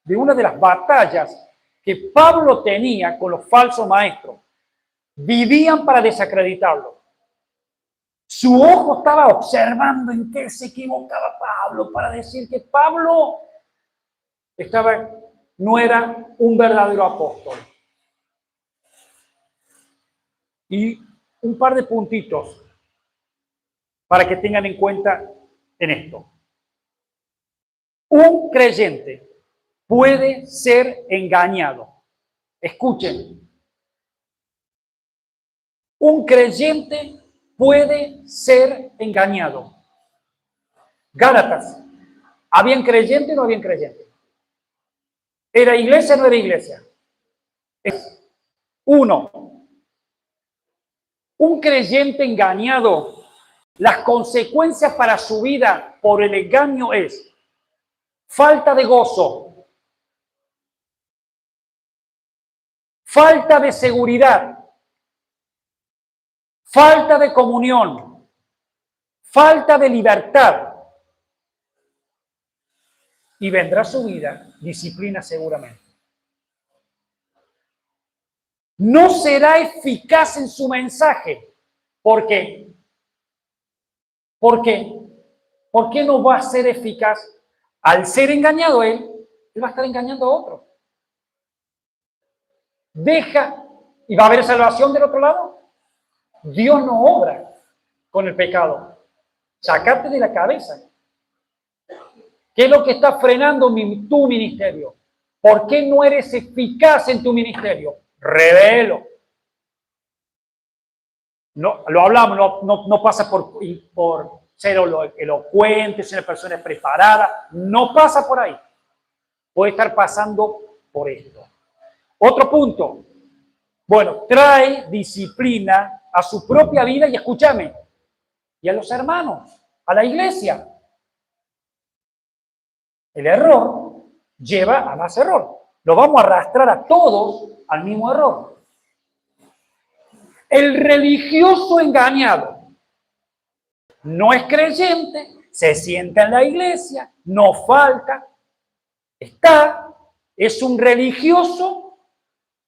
de una de las batallas que Pablo tenía con los falsos maestros. Vivían para desacreditarlo. Su ojo estaba observando en qué se equivocaba Pablo para decir que Pablo no era un verdadero apóstol. Y un par de puntitos para que tengan en cuenta en esto. Un creyente puede ser engañado. Escuchen. Un creyente puede ser engañado. Gálatas, ¿habían creyente o no habían creyente? ¿Era iglesia o no era iglesia? Uno, un creyente engañado, las consecuencias para su vida por el engaño es falta de gozo, falta de seguridad, falta de comunión, falta de libertad. Y vendrá a su vida disciplina seguramente. No será eficaz en su mensaje. ¿Por qué? ¿Por qué? ¿Por qué no va a ser eficaz? Al ser engañado él va a estar engañando a otro. Deja, ¿y va a haber salvación del otro lado? Dios no obra con el pecado. Sácate de la cabeza. ¿Qué es lo que está frenando tu ministerio? ¿Por qué no eres eficaz en tu ministerio? Revelo. No, lo hablamos, no pasa por ser elocuente, ser una persona preparada. No pasa por ahí. Puede estar pasando por esto. Otro punto. Bueno, trae disciplina a su propia vida y escúchame, y a los hermanos, a la iglesia. El error lleva a más error. Lo vamos a arrastrar a todos al mismo error. El religioso engañado no es creyente, se sienta en la iglesia, no falta, es un religioso,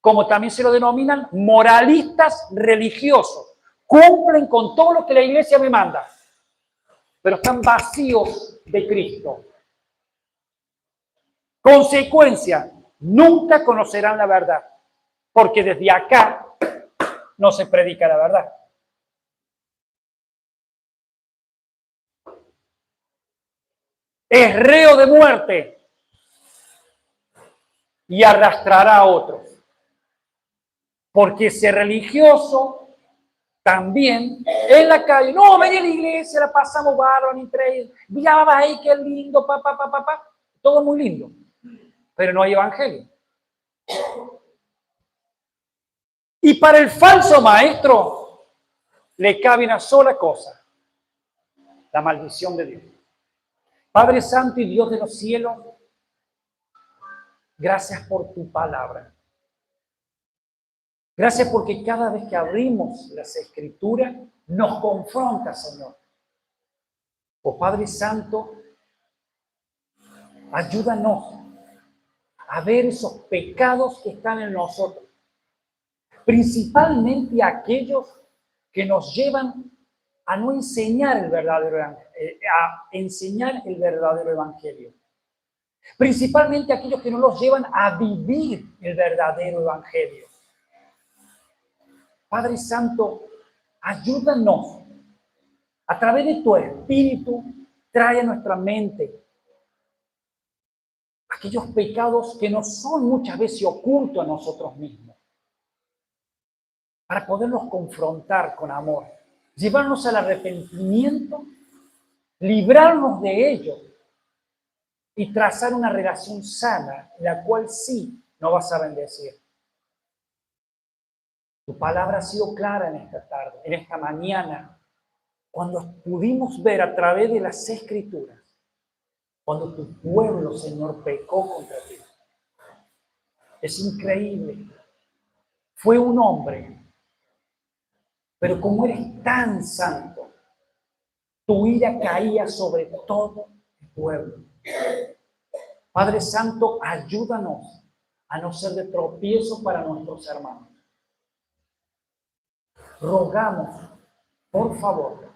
como también se lo denominan, moralistas religiosos. Cumplen con todo lo que la iglesia me manda, pero están vacíos de Cristo. Consecuencia, nunca conocerán la verdad, porque desde acá no se predica la verdad. Es reo de muerte y arrastrará a otros. Porque ese religioso también en la calle, no, vení a la iglesia, la pasamos bárbaro, entre ya va ahí, qué lindo, todo muy lindo, pero no hay evangelio. Y para el falso maestro le cabe una sola cosa: la maldición de Dios. Padre Santo y Dios de los cielos, gracias por tu palabra. Gracias porque cada vez que abrimos las Escrituras nos confronta, Señor. Oh Padre Santo, ayúdanos a ver esos pecados que están en nosotros, principalmente aquellos que nos llevan a no enseñar el verdadero evangelio. Principalmente aquellos que no los llevan a vivir el verdadero evangelio. Padre Santo, ayúdanos. A través de tu Espíritu, trae a nuestra mente aquellos pecados que nos son muchas veces ocultos a nosotros mismos, para poderlos confrontar con amor, llevarnos al arrepentimiento, librarnos de ello y trazar una relación sana, la cual sí nos vas a bendecir. Tu palabra ha sido clara en esta tarde, en esta mañana, cuando pudimos ver a través de las Escrituras, cuando tu pueblo, Señor, pecó contra ti. Es increíble. Fue un hombre, pero como eres tan santo, tu ira caía sobre todo el pueblo. Padre Santo, ayúdanos a no ser de tropiezo para nuestros hermanos. Rogamos, por favor,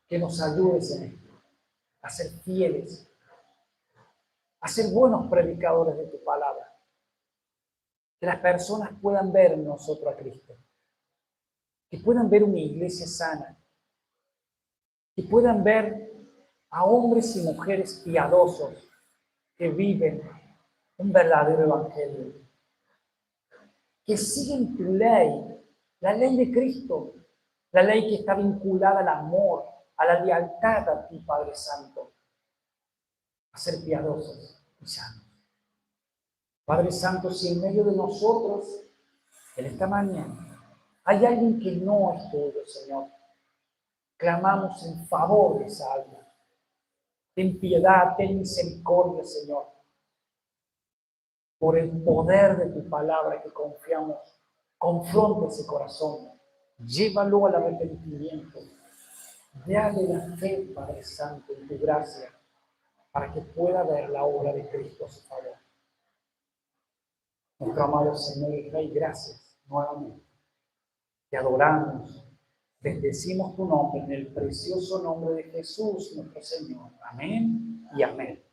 que nos ayudes en esto, a ser fieles, a ser buenos predicadores de tu palabra. Que las personas puedan ver en nosotros a Cristo, que puedan ver una iglesia sana, que puedan ver a hombres y mujeres piadosos que viven un verdadero evangelio, que siguen tu ley, la ley de Cristo, la ley que está vinculada al amor, a la lealtad a ti, Padre Santo, a ser piadosos y sanos. Padre Santo, si en medio de nosotros, en esta mañana, hay alguien que no es tuyo, Señor, clamamos en favor de esa alma. Ten piedad, ten misericordia, Señor, por el poder de tu palabra que confiamos. Confronta ese corazón, llévalo al arrepentimiento. Dale la fe, Padre Santo, en tu gracia, para que pueda ver la obra de Cristo a su favor. Nuestro amado Señor y Rey, gracias nuevamente. Te adoramos, bendecimos tu nombre en el precioso nombre de Jesús, nuestro Señor. Amén y amén.